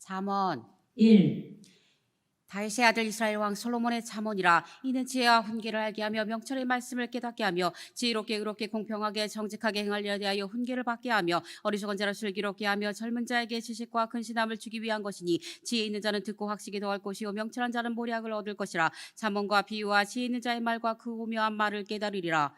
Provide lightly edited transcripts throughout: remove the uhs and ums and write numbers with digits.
잠언 1. 다윗의 아들 이스라엘 왕 솔로몬의 잠언이라. 이는 지혜와 훈계를 알게 하며 명철의 말씀을 깨닫게 하며 지혜롭게 의롭게 공평하게 정직하게 행하려 대하여 훈계를 받게 하며 어리석은 자를 슬기롭게 하며 젊은 자에게 지식과 근신함을 주기 위한 것이니 지혜 있는 자는 듣고 학식이 더할 것이요 명철한 자는 모략을 얻을 것이라. 잠언과 비유와 지혜 있는 자의 말과 그 오묘한 말을 깨달으리라.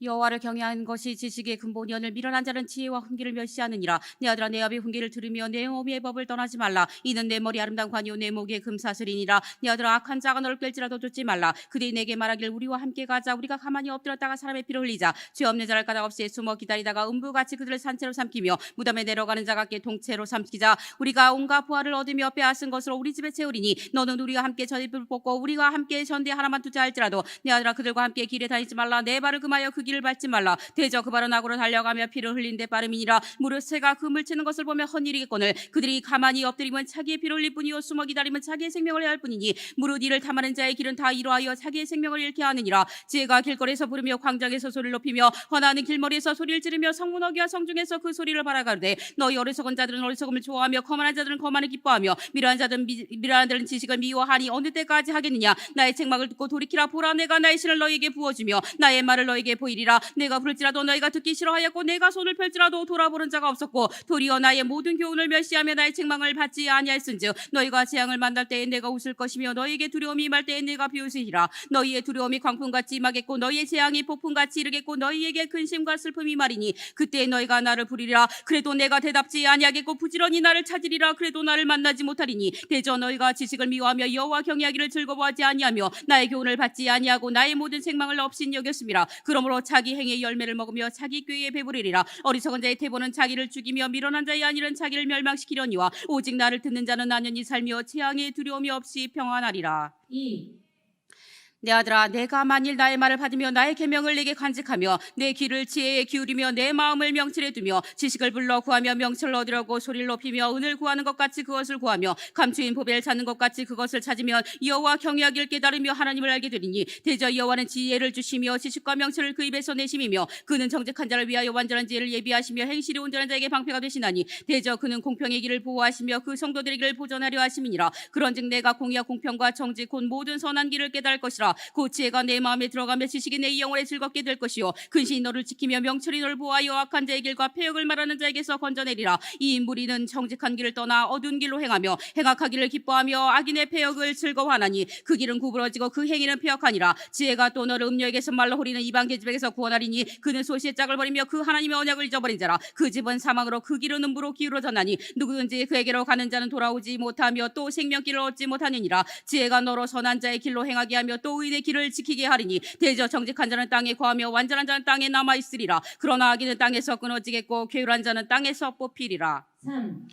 여호와를 경외하는 것이 지식의 근본이오늘 미련한 자는 지혜와 훈계를 멸시하느니라. 내 아들아, 내 앞에 훈계를 들으며 내 어미의 법을 떠나지 말라. 이는 내 머리 아름다운 관이요 내 목에 금사슬이니라. 내 아들아, 악한 자가 너를 꿰질라도 쫓지 말라. 그들이 내게 말하길 우리와 함께 가자. 우리가 가만히 엎드렸다가 사람의 피를 흘리자. 죄 없는 자를 까닭없이 숨어 기다리다가 음부같이 그들을 산채로 삼키며 무덤에 내려가는 자 같게 동체로 삼키자. 우리가 온갖 부활을 얻으며 빼앗은 것으로 우리 집에 채우리니 너는 우리와 함께 전입을 뽑고 우리와 함께 전대 하나만 두자 할지라도 내 아들아, 그들과 함께 길에 다니지 말라. 내 발을 금하여 그 길을 밟지 말라. 대저 그 발은 악으로 달려가며 피를 흘린 데 빠름이니라. 무릇 새가 금을 치는 것을 보며 헛일이겠거늘 그들이 가만히 엎드리면 자기의 피를 흘릴 뿐이요 숨어 기다리면 자기의 생명을 해야 할 뿐이니 무릇 이를 탐하는 자의 길은 다 이러하여 자기의 생명을 잃게 하느니라. 지혜가 길거리에서 부르며 광장에서 소리를 높이며 헌하는 길머리에서 소리를 지르며 성문어기와 성중에서 그 소리를 바라가르되 너희 어리석은 자들은 어리석음을 좋아하며 거만한 자들은 거만을 기뻐하며 미련한 자들은 지식을 미워하니 어느 때까지 하겠느냐. 나의 책망을 듣고 돌이키라. 보라, 내가 나의 신을 너희에게 부어주며 나의 말을 너희에게 보이리라. 내가 부를지라도 너희가 듣기 싫어하였고 내가 손을 펼지라도 돌아보는 자가 없었고 도리어 나의 모든 교훈을 멸시하며 나의 책망을 받지 아니하였은즉 너희가 재앙을 만날 때에 내가 웃을 것이며 너희에게 두려움이 임할 때에 내가 비웃으리라. 너희의 두려움이 광풍같이 임하겠고 너희의 재앙이 폭풍같이 이르겠고 너희에게 근심과 슬픔이 말이니 그때 너희가 나를 부르리라. 그래도 내가 대답지 아니하겠고 부지런히 나를 찾으리라. 그래도 나를 만나지 못하리니 대저 너희가 지식을 미워하며 여호와 경외하기를 즐거워하지 아니하며 나의 교훈을 받지 아니하고 나의 모든 책망을 없인 여겼음이라. 그러므로 자기 행의 열매를 먹으며 자기 꾀에 배부르리라. 어리석은 자의 태보는 자기를 죽이며 미련한 자의 안일은 자기를 멸망시키려니와 오직 나를 듣는 자는 안연히 살며 재앙의 두려움이 없이 평안하리라. 2. 내 아들아, 내가 만일 나의 말을 받으며 나의 계명을 내게 간직하며 내 귀를 지혜에 기울이며 내 마음을 명철에 두며 지식을 불러 구하며 명철을 얻으려고 소리를 높이며 은을 구하는 것 같이 그것을 구하며 감추인 보배를 찾는 것 같이 그것을 찾으면 여호와 경외하기를 깨달으며 하나님을 알게 되리니 대저 여호와는 지혜를 주시며 지식과 명철을 그 입에서 내심이며 그는 정직한 자를 위하여 완전한 지혜를 예비하시며 행실이 온전한 자에게 방패가 되시나니 대저 그는 공평의 길을 보호하시며 그 성도들의 길을 보전하려 하심이니라. 그런즉 내가 공의와 공평과 정직 곧 모든 선한 길을 깨달을 것이라. 그 지혜가 내 마음에 들어가며 지식이 내 영혼에 즐겁게 될 것이요 근신이 너를 지키며 명철이 너를 보호하여 악한 자의 길과 패역을 말하는 자에게서 건져내리라. 이 무리는 정직한 길을 떠나 어두운 길로 행하며 행악하기를 기뻐하며 악인의 패역을 즐거워하나니 그 길은 구부러지고 그 행위는 패역하니라. 지혜가 또 너를 음녀에게서 말로 호리는 이방 계집에게서 구원하리니 그는 소시의 짝을 버리며 그 하나님의 언약을 잊어버린 자라. 그 집은 사망으로 그 길은 음부로 기울어졌나니 누구든지 그에게로 가는 자는 돌아오지 못하며 또 생명길을 얻지 못하느니라. 지혜가 너로 선한 자의 길로 행하게 하며 또 의인의 길을 지키게 하리니 대저 정직한 자는 땅에 거하며 완전한 자는 땅에 남아 있으리라. 그러나 악인은 땅에서 끊어지겠고 괴울한 자는 땅에서 뽑히리라. 3.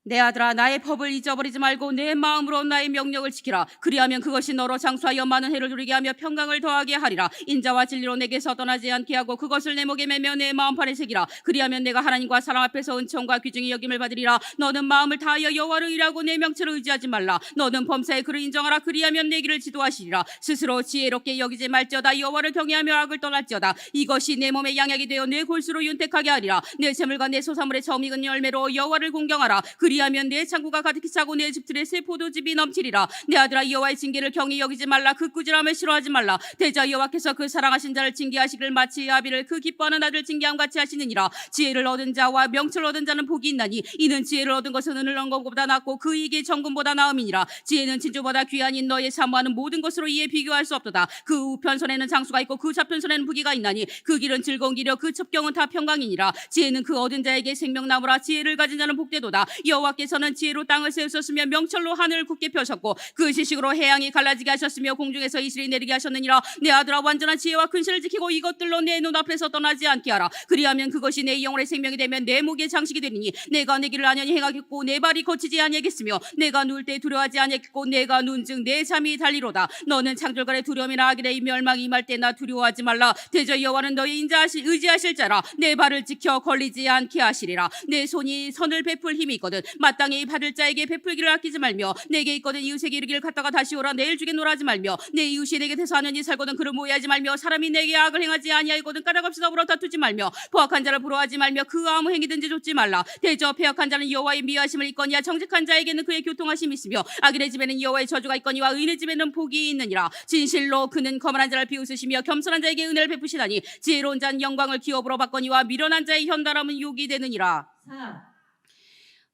내 아들아, 나의 법을 잊어버리지 말고 내 마음으로 나의 명령을 지키라. 그리하면 그것이 너로 장수하여 많은 해를 누리게 하며 평강을 더하게 하리라. 인자와 진리로 내게서 떠나지 않게 하고 그것을 내 목에 매며 내 마음판에 새기라. 그리하면 내가 하나님과 사람 앞에서 은총과 귀중히 여김을 받으리라. 너는 마음을 다하여 여호와를 의뢰하고 내 명철을 의지하지 말라. 너는 범사에 그를 인정하라. 그리하면 내 길을 지도하시리라. 스스로 지혜롭게 여기지 말지어다. 여호와를 경외하며 악을 떠날지어다. 이것이 내 몸의 양약이 되어 내 골수로 윤택하게 하리라. 내 재물과 내 소사물의 처음 익은 열매로 여호와를 공경하라. 그리하면 내 창고가 가득히 차고 내 집들의 새 포도즙이 넘치리라. 내 아들아, 여호와의 징계를 경히 여기지 말라. 그 꾸지람을 싫어하지 말라. 대저 여호와께서 그 사랑하신 자를 징계하시기를 마치 아비를 그 기뻐하는 아들 징계함 같이 하시느니라. 지혜를 얻은 자와 명철을 얻은 자는 복이 있나니 이는 지혜를 얻은 것은 은을 얻은 것보다 낫고 그 이익이 정금보다 나음이니라. 지혜는 진주보다 귀하니 너의 사모하는 모든 것으로 이에 비교할 수 없도다. 그 우편손에는 장수가 있고 그 좌편손에는 부귀가 있나니 그 길은 즐거운 길이요 그 첩경은 다 평강이니라. 지혜는 그 얻은 자에게 생명나무라. 지혜를 가진 자는 복되도다. 여호와께서는 지혜로 땅을 세우셨으며 명철로 하늘을 굳게 펴셨고 그 지식으로 해양이 갈라지게 하셨으며 공중에서 이슬이 내리게 하셨느니라. 내 아들아, 완전한 지혜와 근신을 지키고 이것들로 내 눈앞에서 떠나지 않게 하라. 그리하면 그것이 내 영혼의 생명이 되면 내 목의 장식이 되리니 내가 내 길을 안연히 행하겠고 내 발이 거치지 아니하겠으며 내가 누울 때 두려워하지 아니하겠고 내가 눈즉 내 잠이 달리로다. 너는 창졸간의 두려움이나 악인의 멸망이 임할 때나 두려워하지 말라. 대저 여호와는 너희 의지하실 자라. 내 발을 지켜 걸리지 않게 하시리라. 내 손이 선을 베풀 힘이 있거든 마땅히 받을 자에게 베풀기를 아끼지 말며 내게 있거든 이웃에게 이르기를 갔다가 다시 오라 내일 주겠노라 하지 말며 내 이웃이 내게 대사하느니 살거든 그를 모해하지 말며 사람이 내게 악을 행하지 아니하거든 까닭없이 더불어 다투지 말며 포악한 자를 부러워하지 말며 그 아무 행위든지 좇지 말라. 대저 패역한 자는 여호와의 미워하심을 입거니와 정직한 자에게는 그의 교통하심이 있으며 악인의 집에는 여호와의 저주가 있거니와 의인의 집에는 복이 있느니라. 진실로 그는 거만한 자를 비웃으시며 겸손한 자에게 은혜를 베푸시다니 지혜로운 자는 영광을 기업으로 받거니와 미련한 자의 현달함은 욕이 되느니라.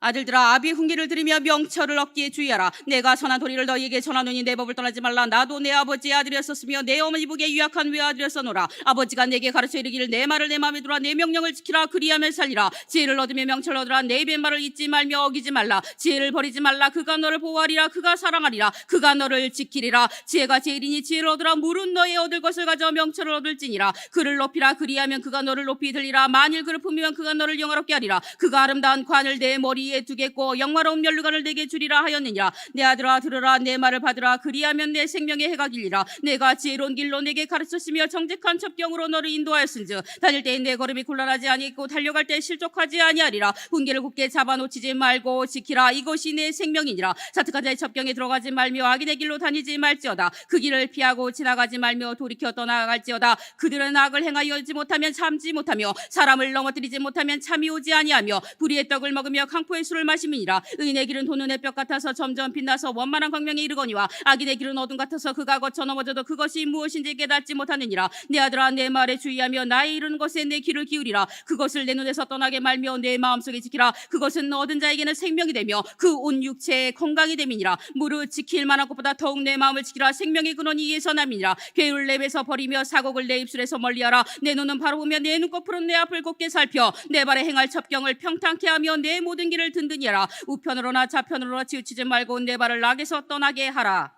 아들들아 아비의 훈계를 들으며 명철을 얻기에 주의하라. 내가 선한 도리를 너희에게 전하노니 내 법을 떠나지 말라. 나도 내 아버지의 아들이었었으며 내 어머니 복에 유약한 외아들이었어노라. 아버지가 내게 가르쳐 이르기를 내 말을 내 마음에 두라. 내 명령을 지키라. 그리하면 살리라. 지혜를 얻으며 명철을 얻으라. 내 입의 말을 잊지 말며 어기지 말라. 지혜를 버리지 말라. 그가 너를 보호하리라. 그가 사랑하리라. 그가 너를 지키리라. 지혜가 제일이니 지혜를 얻으라. 물은 너의 얻을 것을 가져 명철을 얻을지니라. 그를 높이라. 그리하면 그가 너를 높이 들리라. 만일 그를 품으면 그가 너를 영화롭게 하리라. 그가 아름다운 관을 내 머리에 두겠고 영화로운 면류관을 내게 주리라 하였느니라. 내 아들아 들으라. 내 말을 받으라. 그리하면 내 생명의 해가 길리라. 내가 지혜로운 길로 내게 가르쳤으며 정직한 첩경으로 너를 인도하였은즉 다닐 때에 내 걸음이 곤란하지 아니하고 달려갈 때 실족하지 아니하리라. 훈계를 굳게 잡아놓치지 말고 지키라. 이것이 내 생명이니라. 사특한 자의 첩경에 들어가지 말며 악인의 길로 다니지 말지어다. 그 길을 피하고 지나가지 말며 돌이켜 떠나갈지어다. 그들은 악을 행하여지 못하면 참지 못하며 사람을 넘어뜨리지 못하면 참이 오지 아니하며 불의의 떡을 먹으며 강포의 술을 마심이니라. 의인의 길은 돈눈의 뼈 같아서 점점 빛나서 원만한 광명에 이르거니와 악인의 길은 어둠 같아서 그가 거쳐 넘어져도 그것이 무엇인지 깨닫지 못하느니라. 내 아들아 내 말에 주의하며 나의 이르는 것에 내 귀를 기울이라. 그것을 내 눈에서 떠나게 말며 내 마음속에 지키라. 그것은 얻은 자에게는 생명이 되며 그 온 육체의 건강이 됨이니라. 무릇 지킬 만한 것보다 더욱 내 마음을 지키라. 생명의 근원이 이에서 남이니라. 괴를 내 입에서 버리며 사곡을 내 입술에서 멀리하라. 내 눈은 바로 보며 내 눈꺼풀은 내 앞을 곱게 살펴 내 발에 행할 첩경을 평탄케 하며 내 모든 길을 든든히 하라. 우편으로나 좌편으로나 치우치지 말고 내 발을 악에서 떠나게 하라.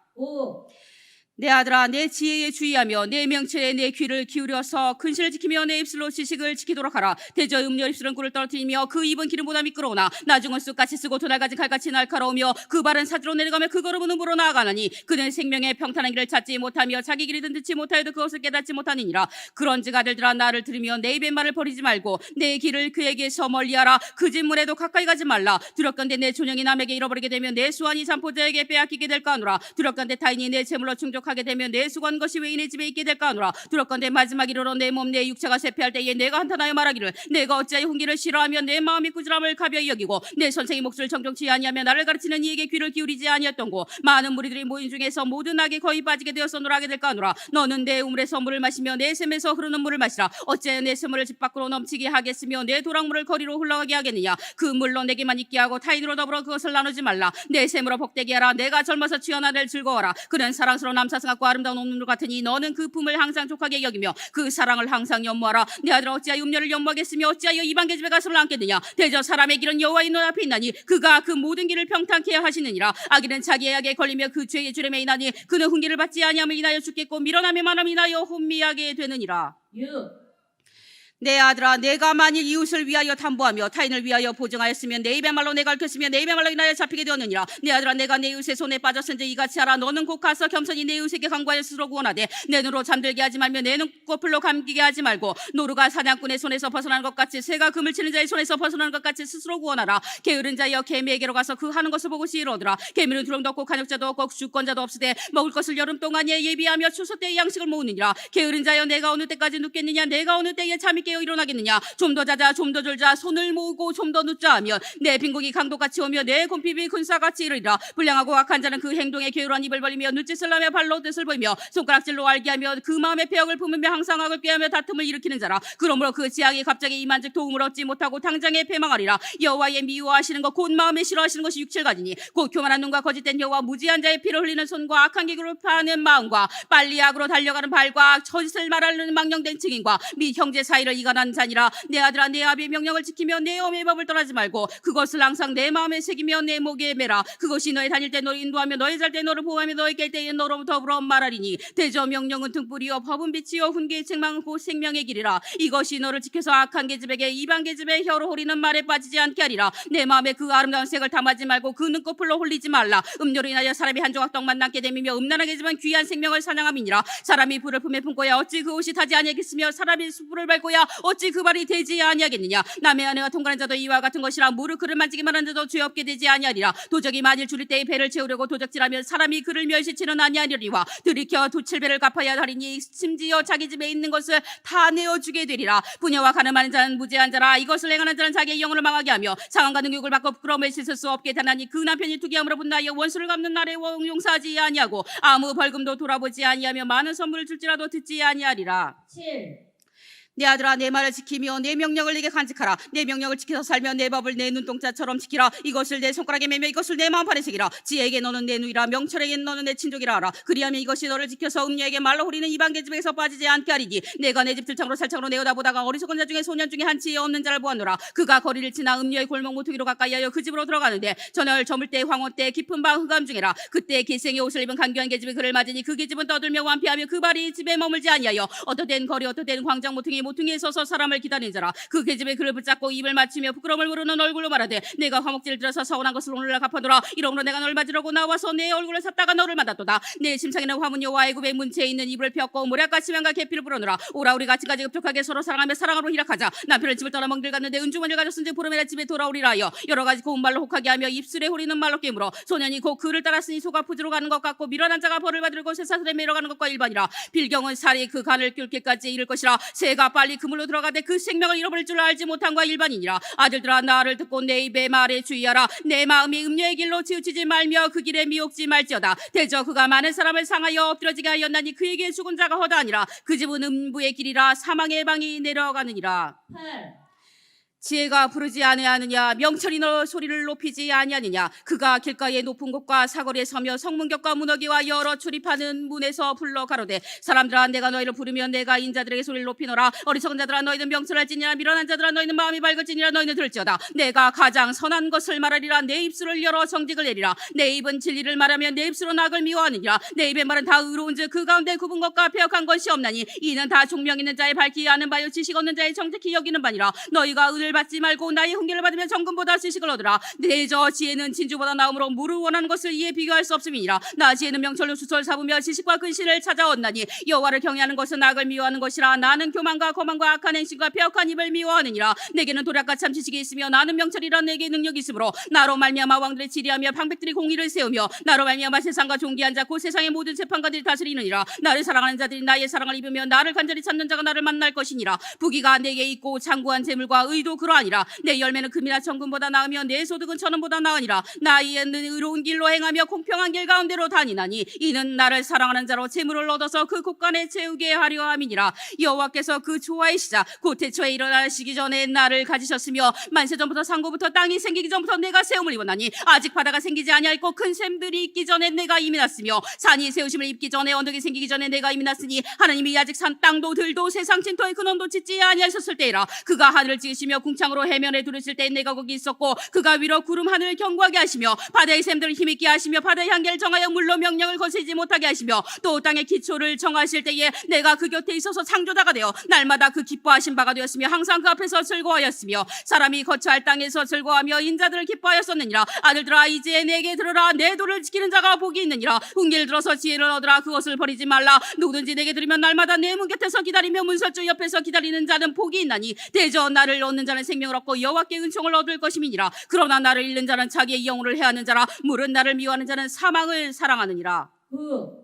내 아들아 내 지혜에 주의하며 내 명철에 내 귀를 기울여서 근신을 지키며 내 입술로 지식을 지키도록 하라. 대저 음료 입술은 꿀을 떨어뜨리며 그 입은 기름보다 미끄러우나 나중은 쑥같이 쓰고 도날같이 칼같이 날카로우며 그 발은 사지로 내려가며 그 걸음은 음으로 나아가나니 그는 생명의 평탄한 길을 찾지 못하며 자기 길이든 듣지 못하여도 그것을 깨닫지 못하느니라. 그런즉 아들들아 나를 들으며 내 입의 말을 버리지 말고 내 길을 그에게서 멀리하라. 그 진문에도 가까이 가지 말라. 두렵건대 내 존영이 남에게 잃어버리게 되면 내 수완이 잠포자에게 빼앗기게 될까 하노라. 두렵건대 타인이 내 재물로 충족하게 되면 내 수고한 것이 외인의 집에 있게 될까 하노라. 두렵건대 마지막 이르러 내 몸 내 육체가 쇠폐할 때에 내가 한탄하여 말하기를 내가 어찌하여 훈계를 싫어하며 내 마음이 꾸지람을 가벼이 여기고 내 선생의 몫을 정정치 아니하며 나를 가르치는 이에게 귀를 기울이지 아니했던고. 많은 무리들이 모인 중에서 모든 악에 거의 빠지게 되어서 노라게 될까 하노라. 너는 내 우물에서 물을 마시며 내 샘에서 흐르는 물을 마시라. 어찌하여 내 샘물을 집 밖으로 넘치게 하겠으며 내 도랑물을 거리로 흘러가게 하겠느냐. 그 물로 내게만 있게 하고 타인으로 더불어 그것을 나누지 말라. 내 샘으로 복되게 하라. 내가 젊어서 취한 아들 즐거워라. 그는 사랑스러운 남사승 같고 아름다운 옷눈으로 같으니 너는 그 품을 항상 족하게 여기며 그 사랑을 항상 연모하라. 내 아들아 어찌하여 음녀를 연모하겠으며 어찌하여 이방계 집에 가서를 안겠느냐. 대저 사람의 길은 여호와의 눈 앞에 있나니 그가 그 모든 길을 평탄케 하시느니라. 악인은 자기의 악에 걸리며 그 죄의 주름에 인하니 그는 훈계를 받지 아니함을 인하여 죽겠고 미련함의 만함을 인하여 혼미하게 되느니라. 내 아들아 내가 만일 이웃을 위하여 담보하며 타인을 위하여 보증하였으면 내 입의 말로 내가 얽혔으며 내 입의 말로 인하여 잡히게 되었느니라. 내 아들아 내가 내 이웃의 손에 빠졌은지 이같이 하라. 너는 곧 가서 겸손히 내 이웃에게 간구하여 스스로 구원하되 내 눈으로 잠들게 하지 말며 내 눈꺼풀로 감기게 하지 말고 노루가 사냥꾼의 손에서 벗어나는 것 같이 새가 그물 치는 자의 손에서 벗어나는 것 같이 스스로 구원하라. 게으른 자여 개미에게로 가서 그 하는 것을 보고 시이로더라. 개미는 두렁도 없고 간역자도 없고 주권자도 없으되 먹을 것을 여름 동안에 예비하며 추수 때의 양식을 모으느니라. 게으른 자여 내가 어느 때까지 눕겠느냐. 내가 어느 때에 잠이 깨어 일어나겠느냐. 좀 더 자자 좀 더 졸자 손을 모으고 좀 더 눕자 하면 내 빈국이 강도같이 오며 내 곰핍이 군사같이 이르리라. 불량하고 악한 자는 그 행동에 게으르한 입을 벌리며 눈짓을 하며 발로 뜻을 보이며 손가락질로 알게 하며 그 마음의 폐역을 품으며 항상 악을 꾀하며 다툼을 일으키는 자라. 그러므로 그 지향이 갑자기 임한즉 도움을 얻지 못하고 당장에 패망하리라. 여호와의 미워하시는 것 곧 마음에 싫어하시는 것이 육칠가지니 곧 교만한 눈과 거짓된 혀와 무지한 자의 피를 흘리는 손과 악한 기구를 파는 마음과 빨리 악으로 달려가는 발과 거짓을 말하는 망령된 증인과 미 형제 사이를 이간한 자니라. 내 아들아 내 아비의 명령을 지키며 내 어머니의 법을 떠나지 말고 그것을 항상 내 마음에 새기며 내 목에 매라. 그것이 너희 다닐 때 너를 인도하며 너희 잘 때 너를 보호하며 너희 깰 때에 너로부터 더불어 말하리니 대저 명령은 등불이요 법은 빛이요 훈계의 책망은 곧 생명의 길이라. 이것이 너를 지켜서 악한 계집에게 이방 계집의 혀로 홀리는 말에 빠지지 않게 하리라. 내 마음에 그 아름다운 색을 탐하지 말고 그 눈꺼풀로 홀리지 말라. 음료로 인하여 사람이 한 조각 떡만 남게 됨이며 음란한 계집은 귀한 생명을 사냥함이니라. 사람이 불을 품에 품고야 어찌 그 옷이 타지 아니하겠으며 사람이 숯불을 밟고야 어찌 그 말이 되지 아니하겠느냐. 남의 아내가 통과한 자도 이와 같은 것이라 무릇 그를 만지기만 하는 자도 죄 없게 되지 아니하리라. 도적이 만일 줄일 때에 배를 채우려고 도적질하면 사람이 그를 멸시치는 아니하리와 들이켜 도칠배를 갚아야 하리니 심지어 자기 집에 있는 것을 다 내어주게 되리라. 부녀와 가늠하는 자는 무죄한 자라. 이것을 행하는 자는 자기의 영혼을 망하게 하며 상한과 능욕을 받고 부끄러움을 씻을 수 없게 되나니 그 남편이 투기함으로 분하여 원수를 갚는 날에 용서하지 아니하고 아무 벌금도 돌아보지 아니하며 많은 선물을 줄지라도 듣지 아니하리라. 7. 내 아들아 내 말을 지키며 내 명령을 내게 간직하라. 내 명령을 지켜서 살며 내 법을 내 눈동자처럼 지키라. 이것을 내 손가락에 매며 이것을 내 마음판에 새기라. 지혜에게 너는 내 누이라 명철에게 너는 내 친족이라 하라. 그리하면 이것이 너를 지켜서 음녀에게 말로 호리는 이방 계집에게서 빠지지 않게 하리니 내가 내 집 들창으로 살창으로 내어다보다가 어리석은 자 중에 소년 중에 한 지혜 없는 자를 보았노라. 그가 거리를 지나 음녀의 골목 모퉁이로 가까이하여 그 집으로 들어가는데 저녁을 저물 때 황혼 때 깊은 밤 흑암 중에라. 그때 기생의 옷을 입은 간교한 계집이 그를 맞으니 그 계집은 떠들며 완피하며 그 발이 집에 머물지 아니하여 어떠된 거리 어떠된 광장 모퉁이에 서서 사람을 기다리는 자라. 그 계집에 그를 붙잡고 입을 맞추며 부끄러움을 모르는 얼굴로 말하되 내가 화목제를 들어서 서운한 것을 오늘날 갚아두라. 이러므로 내가 너를 맞으려고 나와서 내 얼굴을 샀다가 너를 만났도다. 내 심상에는 화문 여호와 애굽의 문체에 있는 이불을 펴고 모략과 치명과 계피를 불어넣으라. 오라 우리 같이까지 급격하게 서로 사랑하며 사랑으로 희락하자. 남편을 집을 떠나 멍들 갔는데 은주머니를 가졌은지 보름에나 집에 돌아오리라 하여 여러 가지 고운 말로 혹하게 하며 입술에 호리는 말로 깨물어 소년이 곧 그를 따랐으니 소가 부지로 가는 것 같고 밀어난 자가 벌을 받을 곳에 사슬에 매려가는 것과 일반이라. 빌경은 살이 그 간을 끓게까지 이를 것이라. 새가 빨리 그물로 들어가되 그 생명을 잃어버릴 줄 알지 못한 과 일반이니라. 아들들아 나를 듣고 내 입의 말에 주의하라. 내 마음이 음녀의 길로 치우치지 말며 그 길에 미혹지 말지어다. 대저 그가 많은 사람을 상하여 엎드러지게 하였나니 그에게 죽은 자가 허다하니라. 그 집은 음부의 길이라 사망의 방이 내려가느니라. 8. 지혜가 부르지 아니하느냐. 명철이 너 소리를 높이지 아니하느냐. 그가 길가의 높은 곳과 사거리에 서며 성문격과 문어기와 여러 출입하는 문에서 불러 가로되 사람들아 내가 너희를 부르면 내가 인자들에게 소리를 높이노라. 어리석은 자들아 너희는 명철할지니라. 미련한 자들아 너희는 마음이 밝을지니라. 너희는 들을지어다. 내가 가장 선한 것을 말하리라. 내 입술을 열어 정직을 내리라. 내 입은 진리를 말하며 내 입술은 악을 미워하느니라. 내 입의 말은 다 의로운즉 그 가운데 굽은 것과 폐역한 것이 없나니 이는 다 총명 있는 자의 밝히 아는 바요 지식 없는 자의 정직히 여기는 바니라. 너희가 은을 받지 말고 나의 훈계를 받으면 정금보다 지식을 얻으라. 내저 지혜는 진주보다 나음으로 무릇 원하는 것을 이에 비교할 수 없음이니라. 나 지혜는 명철로 수철 사부며 지식과 근신을 찾아왔나니 여호와를 경외하는 것은 악을 미워하는 것이라. 나는 교만과 거만과 악한 행실과 폐역한 입을 미워하느니라. 내게는 도략과 참 지식이 있으며 나는 명철이라. 내게 능력이 있으므로 나로 말미암아 왕들의 지리하며 방백들이 공의를 세우며 나로 말미암아 세상과 존귀한 자 곧 세상의 모든 재판관들이 다스리느니라. 나를 사랑하는 자들이 나의 사랑을 입으며 나를 간절히 찾는 자가 나를 만날 것이니라. 부귀가 내게 있고 장구한 재물과 의도 그러하니라. 내 열매는 금이나 정금보다 나으며 내 소득은 천원보다 나으니라. 나이에는 의로운 길로 행하며 공평한 길 가운데로 다니나니 이는 나를 사랑하는 자로 재물을 얻어서 그 곳간에 채우게 하려 함이니라. 여호와께서 그 조화의 시작 곧 태초에 일어나시기 전에 나를 가지셨으며 만세 전부터 상고부터 땅이 생기기 전부터 내가 세움을 입었나니 아직 바다가 생기지 아니하였고 큰 샘들이 있기 전에 내가 이미 났으며 산이 세우심을 입기 전에 언덕이 생기기 전에 내가 이미 났으니 하나님이 아직 산 땅도 들도 세상 진토의 근원도 짓지 아니하셨을 때이라. 그가 하늘을 지으시며 궁창으로 해면에 두르실 때 내가 거기 있었고 그가 위로 구름 하늘을 경고하게 하시며 바다의 샘들을 힘있게 하시며 바다의 한계를 정하여 물로 명령을 거스르지 못하게 하시며 또 땅의 기초를 정하실 때에 내가 그 곁에 있어서 창조자가 되어 날마다 그 기뻐하신 바가 되었으며 항상 그 앞에서 즐거워하였으며 사람이 거처할 땅에서 즐거워하며 인자들을 기뻐하였었느니라. 아들들아 이제 내게 들으라. 내 도를 지키는 자가 복이 있느니라. 훈계를 들어서 지혜를 얻으라. 그것을 버리지 말라. 누구든지 내게 들으면 날마다 내 문 곁에서 기다리며 문설주 옆에서 기다리는 자는 복이 있나니 대저 나를 얻는 자는 생명을 얻고 여호와께 은총을 얻을 것임이니라. 그러나 나를 잃는 자는 자기의 영혼을 해하는 자라. 무릇 나를 미워하는 자는 사망을 사랑하느니라. 9.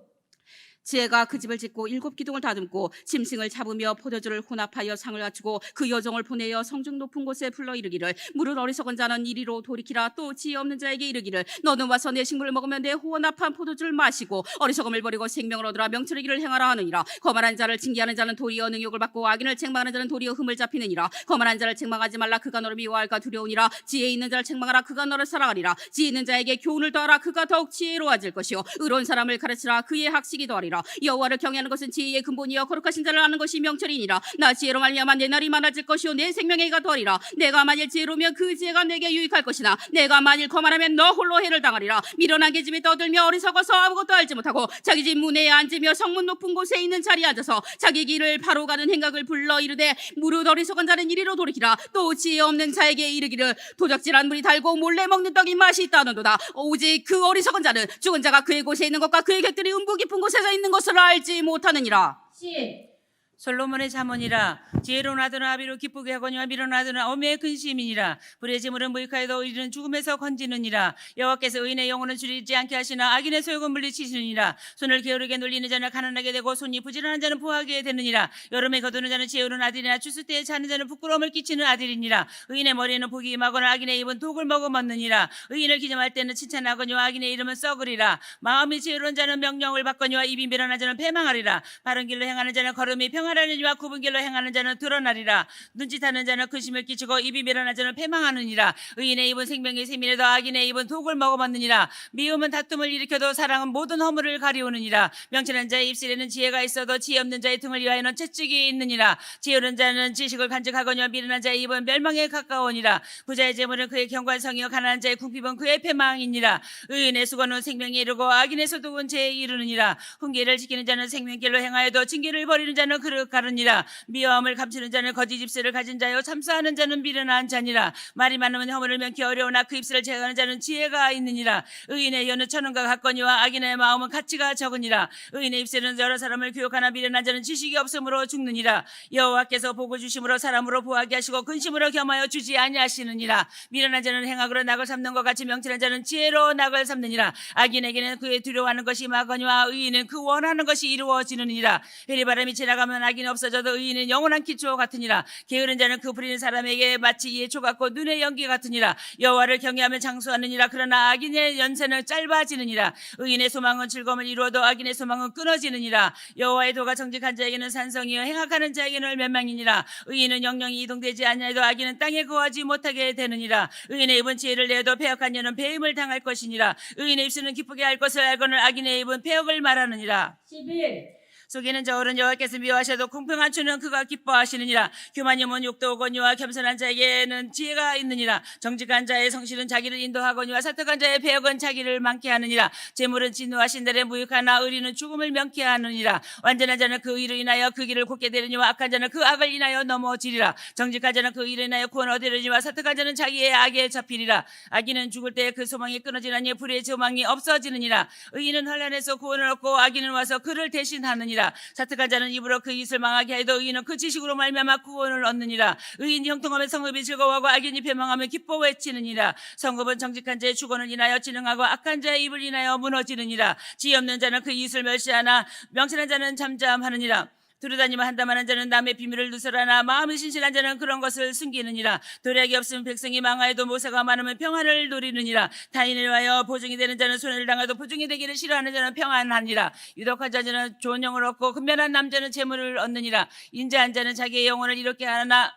지혜가 그 집을 짓고 7 기둥을 다듬고 짐승을 잡으며 포도주를 혼합하여 상을 갖추고 그 여종을 보내어 성중 높은 곳에 불러 이르기를 무릇 어리석은 자는 이리로 돌이키라. 또 지혜 없는 자에게 이르기를 너는 와서 내 식물을 먹으면 내 혼합한 포도주를 마시고 어리석음을 버리고 생명을 얻으라. 명철의 길을 행하라 하느니라. 거만한 자를 징계하는 자는 도리어 능욕을 받고 악인을 책망하는 자는 도리어 흠을 잡히느니라. 거만한 자를 책망하지 말라. 그가 너를 미워할까 두려우니라. 지혜 있는 자를 책망하라. 그가 너를 사랑하리라. 지혜 있는 자에게 교훈을 더하라. 그가 더욱 지혜로워질 것이요 의로운 사람을 가르치라. 그의 학식이 더하리라. 여호와를 경외하는 것은 지혜의 근본이요 거룩하신 자를 아는 것이 명철이니라. 나 지혜로 말미암아 내 날이 많아질 것이요 내 생명의 해가 더하리라. 내가 만일 지혜로면 그 지혜가 내게 유익할 것이나 내가 만일 거만하면 너 홀로 해를 당하리라. 미련한 계집이 떠들며 어리석어서 아무것도 알지 못하고 자기 집 문에 앉으며 성문 높은 곳에 있는 자리에 앉아서 자기 길을 바로 가는 행각을 불러 이르되 무릇 어리석은 자는 이리로 돌이키라. 또 지혜 없는 자에게 이르기를 도적질한 물이 달고 몰래 먹는 떡이 맛이 있다는도다. 오직 그 어리석은 자는 죽은 자가 그의 곳에 있는 것과 그의 객들이 음부 깊은 곳에서 있는 것을 알지 못하느니라. 10. 솔로몬의 잠언이라. 지혜로운 아들은 아비로 기쁘게 하거니와 미련한 아들은 어미의 근심이니라. 불의 재물은 무익하여도 의인은 죽음에서 건지느니라. 여호와께서 의인의 영혼은 줄이지 않게 하시나 악인의 소욕은 물리치시느니라. 손을 게으르게 놀리는 자는 가난하게 되고 손이 부지런한 자는 부하게 되느니라. 여름에 거두는 자는 지혜로운 아들이나 추수 때에 자는 자는 부끄러움을 끼치는 아들이니라. 의인의 머리에는 복이 임하거나 악인의 입은 독을 먹어먹느니라. 의인을 기념할 때는 칭찬하거니와 악인의 이름은 썩으리라. 마음이 지혜로운 자는 명령을 받거니와 입이 미련한 자는 패망하리라. 바른 길로 행하는 자는 걸음이 평안하느니와 굽은 길로 행하는 자는 드러나리라. 눈짓하는 자는 근심을 끼치고 입이 미련한 자는 패망하느니라. 의인의 입은 생명의 세민에도 악인의 입은 독을 먹어먹느니라. 미움은 다툼을 일으켜도 사랑은 모든 허물을 가리우느니라. 명철한 자의 입술에는 지혜가 있어도 지혜 없는 자의 등을 위하여는 채찍이 있느니라. 지혜로운 자는 지식을 간직하거니와 미련한 자의 입은 멸망에 가까우니라. 부자의 재물은 그의 경관성이요 가난한 자의 궁핍은 그의 패망이니라. 의인의 수고는 생명에 이르고 악인의 소득은 죄에 이르느니라. 훈계를 지키는 자는 생명길로 행하여도 징계를 버리는 자는 그릇 가르니라. 미워함을 감추는 자는 거짓 입술을 가진 자요 참사하는 자는 미련한 자니라. 말이 많으면 허물을 면키 어려우나 그 입술을 제거하는 자는 지혜가 있느니라. 의인의 혀는 천원과 같거니와 악인의 마음은 가치가 적으니라. 의인의 입술은 여러 사람을 교육하나 미련한 자는 지식이 없으므로 죽느니라. 여호와께서 복을 주심으로 사람으로 부하게 하시고 근심으로 겸하여 주지 아니하시느니라. 미련한 자는 행악으로 낙을 삼는 것 같이 명철한 자는 지혜로 낙을 삼느니라. 악인에게는 그의 두려워하는 것이 막거니와 의인은 그 원하는 것이 이루어지느니라. 회리바람이 지나가면 악인이 없어져도 의인은 영원한 기초 같으니라. 게으른 자는 그 부리는 사람에게 마치 예초 같고 눈의 연기 같으니라. 여호와를 경외하면 장수하느니라. 그러나 악인의 연세는 짧아지느니라. 의인의 소망은 즐거움을 이루어도 악인의 소망은 끊어지느니라. 여호와의 도가 정직한 자에게는 산성이요 행악하는 자에게는 멸망이니라. 의인은 영영이 이동되지 아니하여도 악인은 땅에 거하지 못하게 되느니라. 의인의 입은 지혜를 내어도 패역한 여는 배임을 당할 것이니라. 의인의 입술은 기쁘게 할 것을 알고는 악인의 입은 패역을 말하느니라. 11. 속이는 저울은 여호와께서 미워하셔도 공평한 주는 그가 기뻐하시느니라. 교만이면 욕도 오거니와 겸손한 자에게는 지혜가 있느니라. 정직한 자의 성실은 자기를 인도하거니와 사특한 자의 배역은 자기를 많게 하느니라. 재물은 진노하신 날에 무익하나 의리는 죽음을 명케 하느니라. 완전한 자는 그 의로 인하여 그 길을 곧게 되려니와 악한 자는 그 악을 인하여 넘어지리라. 정직한 자는 그 의로 인하여 구원 얻으려니와 사특한 자는 자기의 악에 잡히리라. 악인은 죽을 때 그 소망이 끊어지나니 불의 소망이 없어지느니라. 의인은 환난에서 구원을 얻고 악인은 와서 그를 대신하느니라. 사특한 자는 입으로 그 이웃을 망하게 하여도 의인은 그 지식으로 말미암아 구원을 얻느니라. 의인이 형통하면 성읍이 즐거워하고 악인이 패망하면 기뻐 외치느니라. 성읍은 정직한 자의 주권을 인하여 진흥하고 악한 자의 입을 인하여 무너지느니라. 지혜 없는 자는 그 이웃을 멸시하나 명철한 자는 잠잠하느니라. 두루다니며 한담하는 자는 남의 비밀을 누설하나 마음이 신실한 자는 그런 것을 숨기느니라. 도략이 없으면 백성이 망하여도 모세가 많으면 평안을 누리느니라. 타인을 위하여 보증이 되는 자는 손해를 당하도 보증이 되기를 싫어하는 자는 평안하니라. 유독한 자는 좋은 영을 얻고 근면한 남자는 재물을 얻느니라. 인자한 자는 자기의 영혼을 이롭게 하나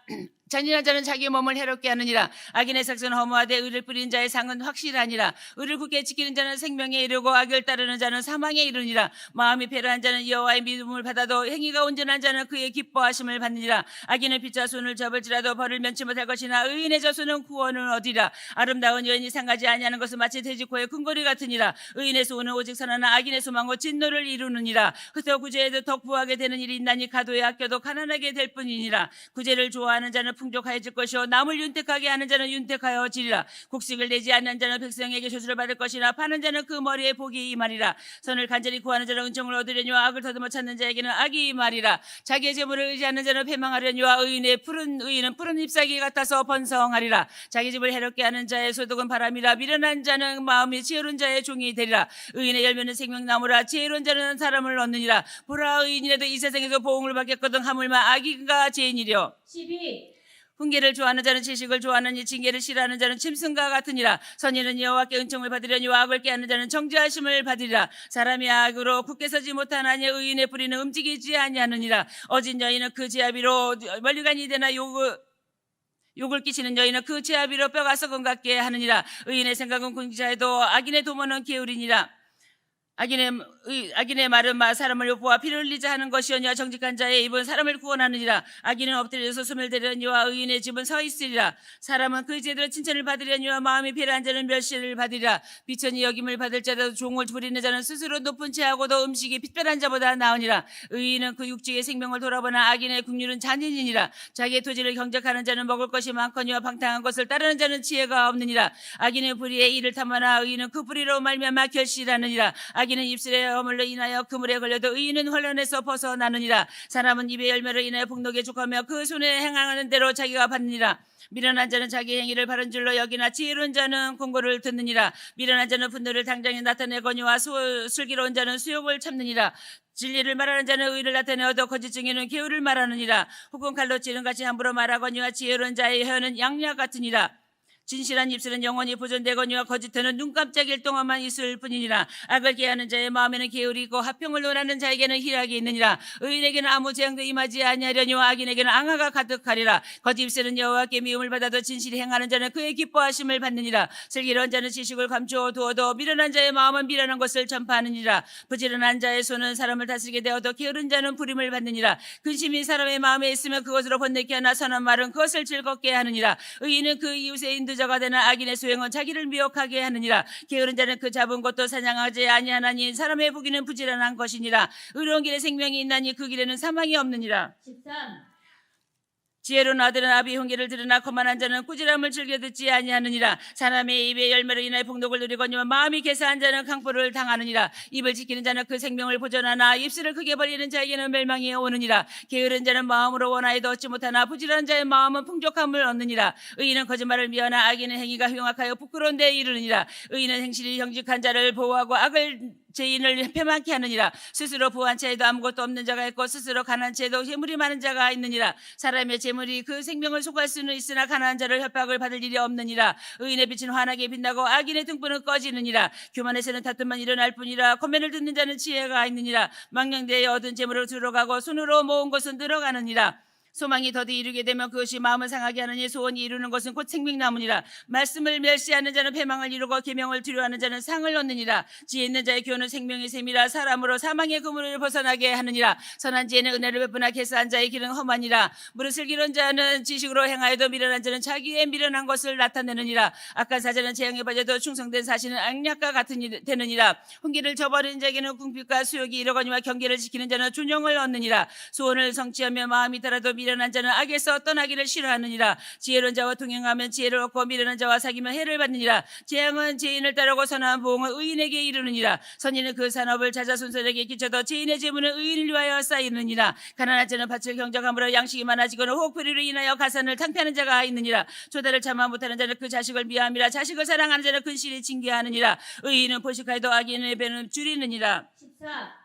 잔인한 자는 자기 몸을 해롭게 하느니라. 악인의 삭은 허무하되 의를 뿌린 자의 상은 확실하니라. 의를 굳게 지키는 자는 생명에 이르고 악을 따르는 자는 사망에 이르니라. 마음이 패러한 자는 여호와의 믿음을 받아도 행위가 온전한 자는 그의 기뻐하심을 받느니라. 악인은 빛자 손을 잡을지라도 벌을 면치 못할 것이나 의인의 저수는 구원을 얻으리라. 아름다운 여인이 상하지 아니하는 것은 마치 돼지코의 궁궐이 같으니라. 의인의 소원은 오직 선하나 악인의 소망은 진노를 이루느니라. 흩어 구제에도 더 부하게 되는 일이 있나니 가도에 아껴도 가난하게 될 뿐이니라. 구제를 좋아하는 자는 풍족하여질 것이요 남을 윤택하게 하는 자는 윤택하여지리라. 곡식을 내지 않는 자는 백성에게 조수를 받을 것이나 파는 자는 그 머리에 복이 임하리라. 선을 간절히 구하는 자는 은총을 얻으려니와 악을 더듬어 찾는 자에게는 악이 임하리라. 자기의 재물을 의지하는 자는 패망하려니와 의인은 푸른 잎사귀 같아서 번성하리라. 자기 집을 해롭게 하는 자의 소득은 바람이라. 미련한 자는 마음이 지혜로운 자의 종이 되리라. 의인의 열매는 생명나무라. 지혜로운 자는 사람을 얻느니라. 보라, 의인이라도 이 세상에서 보응을 받겠거든 하물며 악인과 죄인이려. 12. 훈계를 좋아하는 자는 지식을 좋아하느니 징계를 싫어하는 자는 짐승과 같으니라. 선인은 여호와께 은총을 받으려니와 악을 깨하는 자는 정죄하심을 받으리라. 사람이 악으로 굳게 서지 못하나니 의인의 뿌리는 움직이지 아니하느니라. 어진 여인은 그 지아비로 멀리간이 되나 욕을 끼치는 여인은 그 지아비로 뼈가 썩은 같게 하느니라. 의인의 생각은 긍지하여도 악인의 도모는 게으리니라. 악인의 말은 사람을 욕보아 피를 흘리자 하는 것이오니와 정직한 자의 입은 사람을 구원하느니라. 악인은 엎드려서 숨을 대려니와 의인의 집은 서 있으리라. 사람은 그 제대로 칭찬을 받으려니와 마음이 배려한 자는 멸시를 받으리라. 비천이 여김을 받을 자도 종을 부리는 자는 스스로 높은 채하고도 음식이 빛변한 자보다 나으니라. 의인은 그 육지의 생명을 돌아보나 악인의 국률은 잔인이니라. 자기의 토지를 경작하는 자는 먹을 것이 많거니와 방탕한 것을 따르는 자는 지혜가 없느니라. 악인의 불의에 이를 탐하나 의인은 그 불의로 말미암아 결실하느니라. 악인은 입술의 허물로 인하여 그물에 걸려도 의인은 환란에서 벗어나느니라. 사람은 입의 열매로 인하여 복록에 족하며 그 손에 행하는 대로 자기가 받느니라. 미련한 자는 자기 행위를 바른 줄로 여기나 지혜로운 자는 공고를 듣느니라. 미련한 자는 분노를 당장에 나타내거니와 슬기로운 자는 수욕을 참느니라. 진리를 말하는 자는 의를 나타내어도 거짓 증인은 계율을 말하느니라. 혹은 칼로 찌른 같이 함부로 말하거니와 지혜로운 자의 혀는 양약 같으니라. 진실한 입술은 영원히 보존되거니와 거짓은 눈 깜짝일 동안만 있을 뿐이니라. 악을 계하는 자의 마음에는 계율이 있고 합평을 논하는 자에게는 희락이 있느니라. 의인에게는 아무 재앙도 임하지 아니하려니와 악인에게는 앙화가 가득하리라. 거짓 입술은 여호와께 미움을 받아도 진실히 행하는 자는 그의 기뻐하심을 받느니라. 슬기로운 자는 지식을 감추어 두어도 미련한 자의 마음은 미련한 것을 전파하느니라. 부지런한 자의 손은 사람을 다스리게 되어도 게으른 자는 부림을 받느니라. 근심이 사람의 마음에 있으면 그것으로 번뇌케 하나 선한 말은 그것을 즐겁게 하느니라. 의인은 그 이웃의 인도자가 되나 악인의 수행은 자기를 미혹하게 하느니라. 게으른 자는 그 잡은 것도 사냥하지 아니하나니 사람의 부귀는 부지런한 것이니라. 의로운 길에 생명이 있나니 그 길에는 사망이 없느니라. 13. 지혜로운 아들은 아비 훈계를 들으나 거만한 자는 꾸지람을 즐겨 듣지 아니하느니라. 사람의 입의 열매로 인하여 복록을 누리거니와 마음이 개사한 자는 강포를 당하느니라. 입을 지키는 자는 그 생명을 보존하나 입술을 크게 벌리는 자에게는 멸망이 오느니라. 게으른 자는 마음으로 원하여도 얻지 못하나 부지런한 자의 마음은 풍족함을 얻느니라. 의인은 거짓말을 미워하나 악인의 행위가 흉악하여 부끄러운 데에 이르느니라. 의인은 행실이 정직한 자를 보호하고 악을 죄인을 패망케 하느니라. 스스로 부한 채에도 아무것도 없는 자가 있고 스스로 가난한 채에도 재물이 많은 자가 있느니라. 사람의 재물이 그 생명을 속할 수는 있으나 가난한 자를 협박을 받을 일이 없느니라. 의인의 빛은 환하게 빛나고 악인의 등불은 꺼지느니라. 교만에서는 다툼만 일어날 뿐이라. 권면을 듣는 자는 지혜가 있느니라. 망령되에 얻은 재물을 들어가고 손으로 모은 것은 들어가느니라. 소망이 더디 이루게 되면 그것이 마음을 상하게 하느니 소원이 이루는 것은 곧 생명나무니라. 말씀을 멸시하는 자는 패망을 이루고 계명을 두려워하는 자는 상을 얻느니라. 지혜 있는 자의 교훈은 생명의 셈이라. 사람으로 사망의 그물을 벗어나게 하느니라. 선한 지혜는 은혜를 베푸나 개사한 자의 길은 험하니라. 무릇 슬기로운 자는 지식으로 행하여도 미련한 자는 자기의 미련한 것을 나타내느니라. 악한 사자는 재앙에 빠져도 충성된 사신은 악략과 같은 되느니라. 훈계를 저버리는 자에게는 궁핍과 수욕이 이르거니와 경계를 지키는 자는 존영을 얻느니라. 소원을 성취하며 마음이 달아도 미련한 자는 악에서 떠나기를 싫어하느니라. 지혜로운 자와 동행하면 지혜를 얻고 미련한 자와 사귀면 해를 받느니라. 재앙은 죄인을 따르고 선한 보응은 의인에게 이르느니라. 선인은 그 산업을 자자손손에게 끼쳐도 죄인의 재물은 의인을 위하여 쌓이느니라. 가난한 자는 밭을 경작함으로 양식이 많아지고는 호흡풀이로 인하여 가산을 탕피하는 자가 있느니라. 조다를 참아 못하는 자는 그 자식을 미워함이라. 자식을 사랑하는 자는 근실이 징계하느니라. 의인은 포식하여도 악인의 배는 줄이느니라. 14.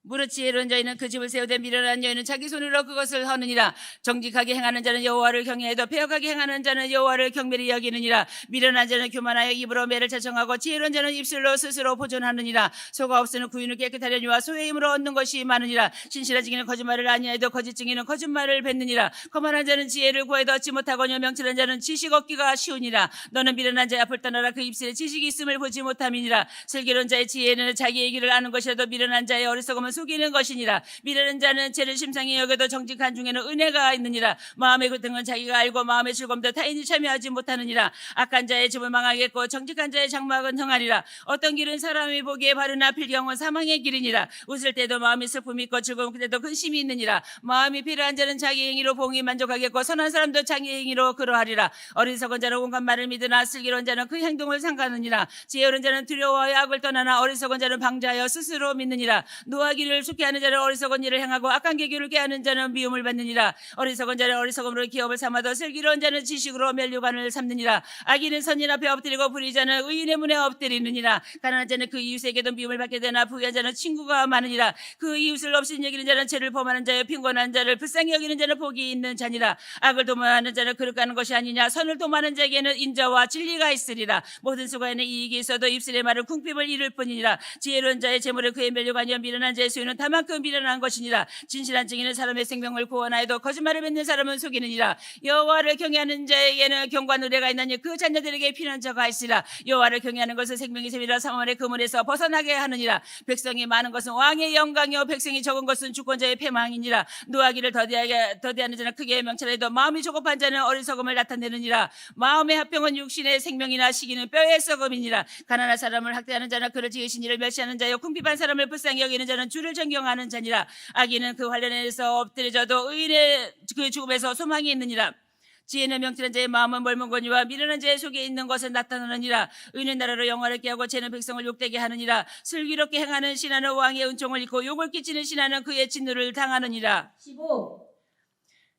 무릇 지혜로운 자는 그 집을 세우되 미련한 여인은 자기 손으로 그것을 허느니라. 정직하게 행하는 자는 여호와를 경외해도 배역하게 행하는 자는 여호와를 경멸히 여기느니라. 미련한 자는 교만하여 입으로 매를 자청하고 지혜로운 자는 입술로 스스로 보존하느니라. 소가 없으는 구윤을 깨끗하려니와 소의 힘으로 얻는 것이 많으니라. 신실한 증인은 거짓말을 아니하여도 거짓 증인은 거짓말을 뱉느니라. 거만한 자는 지혜를 구해도 얻지 못하거니와 명철한 자는 지식 얻기가 쉬우니라. 너는 미련한 자의 앞을 떠나라. 그 입술에 지식이 있음을 보지 못함이니라. 슬기로운 자의 지혜는 자기의 길을 아는 것이라도 미련한 자의 어리석음은 속이는 것이니라. 미련한 자는 죄를 심상히 여겨도 정직한 중에는 은혜가 있느니라. 마음의 고통은 자기가 알고 마음의 즐거움도 타인이 참여하지 못하느니라. 악한 자의 집을 망하겠고 정직한 자의 장막은 흥하리라. 어떤 길은 사람이 보기에 바르나 필경은 사망의 길이니라. 웃을 때도 마음이 슬픔이 있고 즐거움 그때도 근심이 있느니라. 마음이 필요한 자는 자기 행위로 봉이 만족하겠고 선한 사람도 자기 행위로 그러하리라. 어리석은 자는 온갖 말을 믿으나 슬기로운 자는 그 행동을 삼가느니라. 지혜로운 자는 두려워하여 악을 떠나나 어리석은 자는 방자하여 스스로 믿느니라. 노하기를 속게 하는 자는 어리석은 일을 행하고 악한 계교를 깨하는 자는 미움을 받느니라. 어리석은 자는 어리석음으로 기업을 삼아도 슬기로운 자는 지식으로 면류관을 삼느니라. 악인은 선인 앞에 엎드리고 불의자는 의인의 문에 엎드리느니라. 가난한 자는 그 이웃에게도 미움을 받게 되나 부유한 자는 친구가 많으니라. 그 이웃을 없인 여기는 자는 죄를 범하는 자여 빈곤한 자를 불쌍히 여기는 자는 복이 있는 자니라. 악을 도모하는 자는 그릇 가는 것이 아니냐. 선을 도모하는 자에게는 인자와 진리가 있으리라. 모든 수고에는 이익이 있어도 입술의 말은 궁핍을 이룰 뿐이니라. 지혜로운 자의 재물을 그의 면류관이여 미련한 자의 수요는 다만큼 미련한 것이니라. 진실한 증인은 사람의 생명을 구원하여도 거짓말을 맺는 사람은 속이느니라. 여호와를 경외하는 자에게는 경과 노래가 있나니 그 자녀들에게 피난처가 있으라. 여호와를 경외하는 것은 생명의 셈이라. 사망의 그물에서 벗어나게 하느니라. 백성이 많은 것은 왕의 영광이요 백성이 적은 것은 주권자의 패망이니라. 노하기를 더디하는 자는 크게 명철해도 마음이 조급한 자는 어리석음을 나타내느니라. 마음의 합병은 육신의 생명이나 시기는 뼈의 썩음이니라. 가난한 사람을 학대하는 자는 그를 지으신 이를 멸시하는 자요 궁핍한 사람을 불쌍히 여기는 자는 주를 존경하는 자니라. 악인은 그 환란에서 엎드려져도 의인의 그 죽음에서 소망이 있느니라. 지혜는 명철한 자의 마음은 멀문거니와 미련한 자의 속에 있는 것은 나타나느니라. 의는 나라로 영화롭게 하고 죄는 백성을 욕되게 하느니라. 슬기롭게 행하는 신하는 왕의 은총을 입고 욕을 끼치는 신하는 그의 진노를 당하느니라. 15.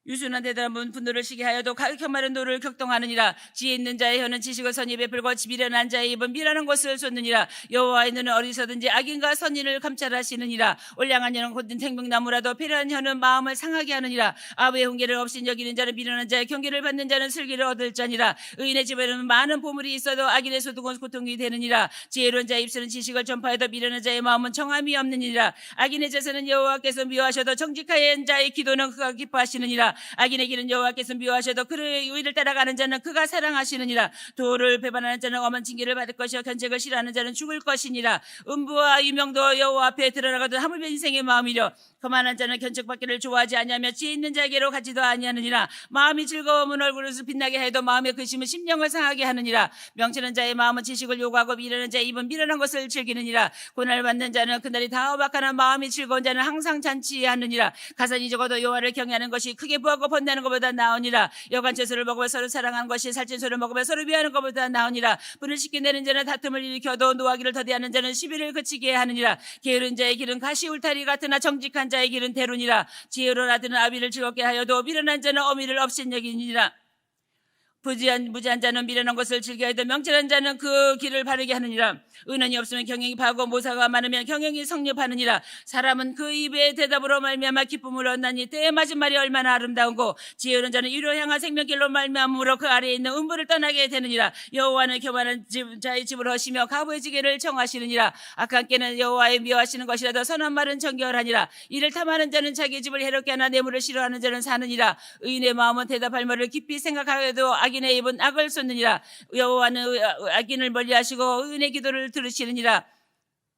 유순한 대담은 분노를 시게 하여도 가격형 마른 노를 격동하느니라. 지혜 있는 자의 혀는 지식을 선히 베풀고 미련한 자의 입은 미련한 것을 쏟느니라. 여호와의 눈은 어디서든지 악인과 선인을 감찰하시느니라. 올량한 혀는 곧은 생명나무라도 패려한 혀는 마음을 상하게 하느니라. 아부의 훈계를 없인 여기는 자는 미련한 자의 경계를 받는 자는 슬기를 얻을 자니라. 의인의 집에는 많은 보물이 있어도 악인의 소득은 고통이 되느니라. 지혜로운 자의 입술은 지식을 전파해도 미련한 자의 마음은 정함이 없느니라. 악인의 제사는 여호와께서 미워하셔도 정직한 자의 기도는 그가 기뻐하시느니라. 악인의 길은 여호와께서 미워하셔도 그의 의를 따라가는 자는 그가 사랑하시느니라. 도를 배반하는 자는 엄한 징계를 받을 것이요 견책을 싫어하는 자는 죽을 것이니라. 음부와 유명도 여호와 앞에 드러나거든 하물며 인생의 마음이려. 거만한 자는 견책받기를 좋아하지 아니하며 지혜 있는 자에게로 가지도 아니하느니라. 마음이 즐거움은 얼굴을 빛나게 해도 마음의 근심은 심령을 상하게 하느니라. 명철한 자의 마음은 지식을 요구하고 미련한 자의 입은 미련한 것을 즐기느니라. 고난을 받는 자는 그날이 다 허박하나 마음이 즐거운 자는 항상 잔치하느니라. 가산이 적어도 여호와를 경외하는 것이 크게 부하고 번다는 것보다 나으니라. 여간 채소를 먹으며 서로 사랑하는 것이 살찐 소를 먹으며 서로 비하는 것보다 나으니라. 분을 쉽게 내는 자는 다툼을 일으켜도 노하기를 더디하는 자는 시비를 그치게 하느니라. 게으른 자의 길은 가시 울타리 같으나 정직한 자의 길은 대로니라. 지혜로운 아들은 아비를 즐겁게 하여도 미련한 자는 어미를 업신여기니라. 무지한 자는 미련한 것을 즐겨하여도 명철한 자는 그 길을 바르게 하느니라. 은은이 없으면 경영이 파하고 모사가 많으면 경영이 성립하느니라. 사람은 그 입의 대답으로 말미암아 기쁨을 얻나니 때에 맞은 말이 얼마나 아름다운고 지혜로운 자는 이로 향한 생명길로 말미암으로 그 아래에 있는 음부를 떠나게 되느니라. 여호와는 교만한 자의 집을 허시며 가부의 지게를 청하시느니라. 악한 깨는 여호와의 미워하시는 것이라도 선한 말은 정결하니라. 이를 탐하는 자는 자기 집을 해롭게 하나 뇌물을 싫어하는 자는 사느니라. 의인의 마음은 대답할 말을 깊이 생각하여도 악인의 입은 악을 쏟느니라. 여호와는 악인을 멀리하시고 의인의 기도를 들으시느니라.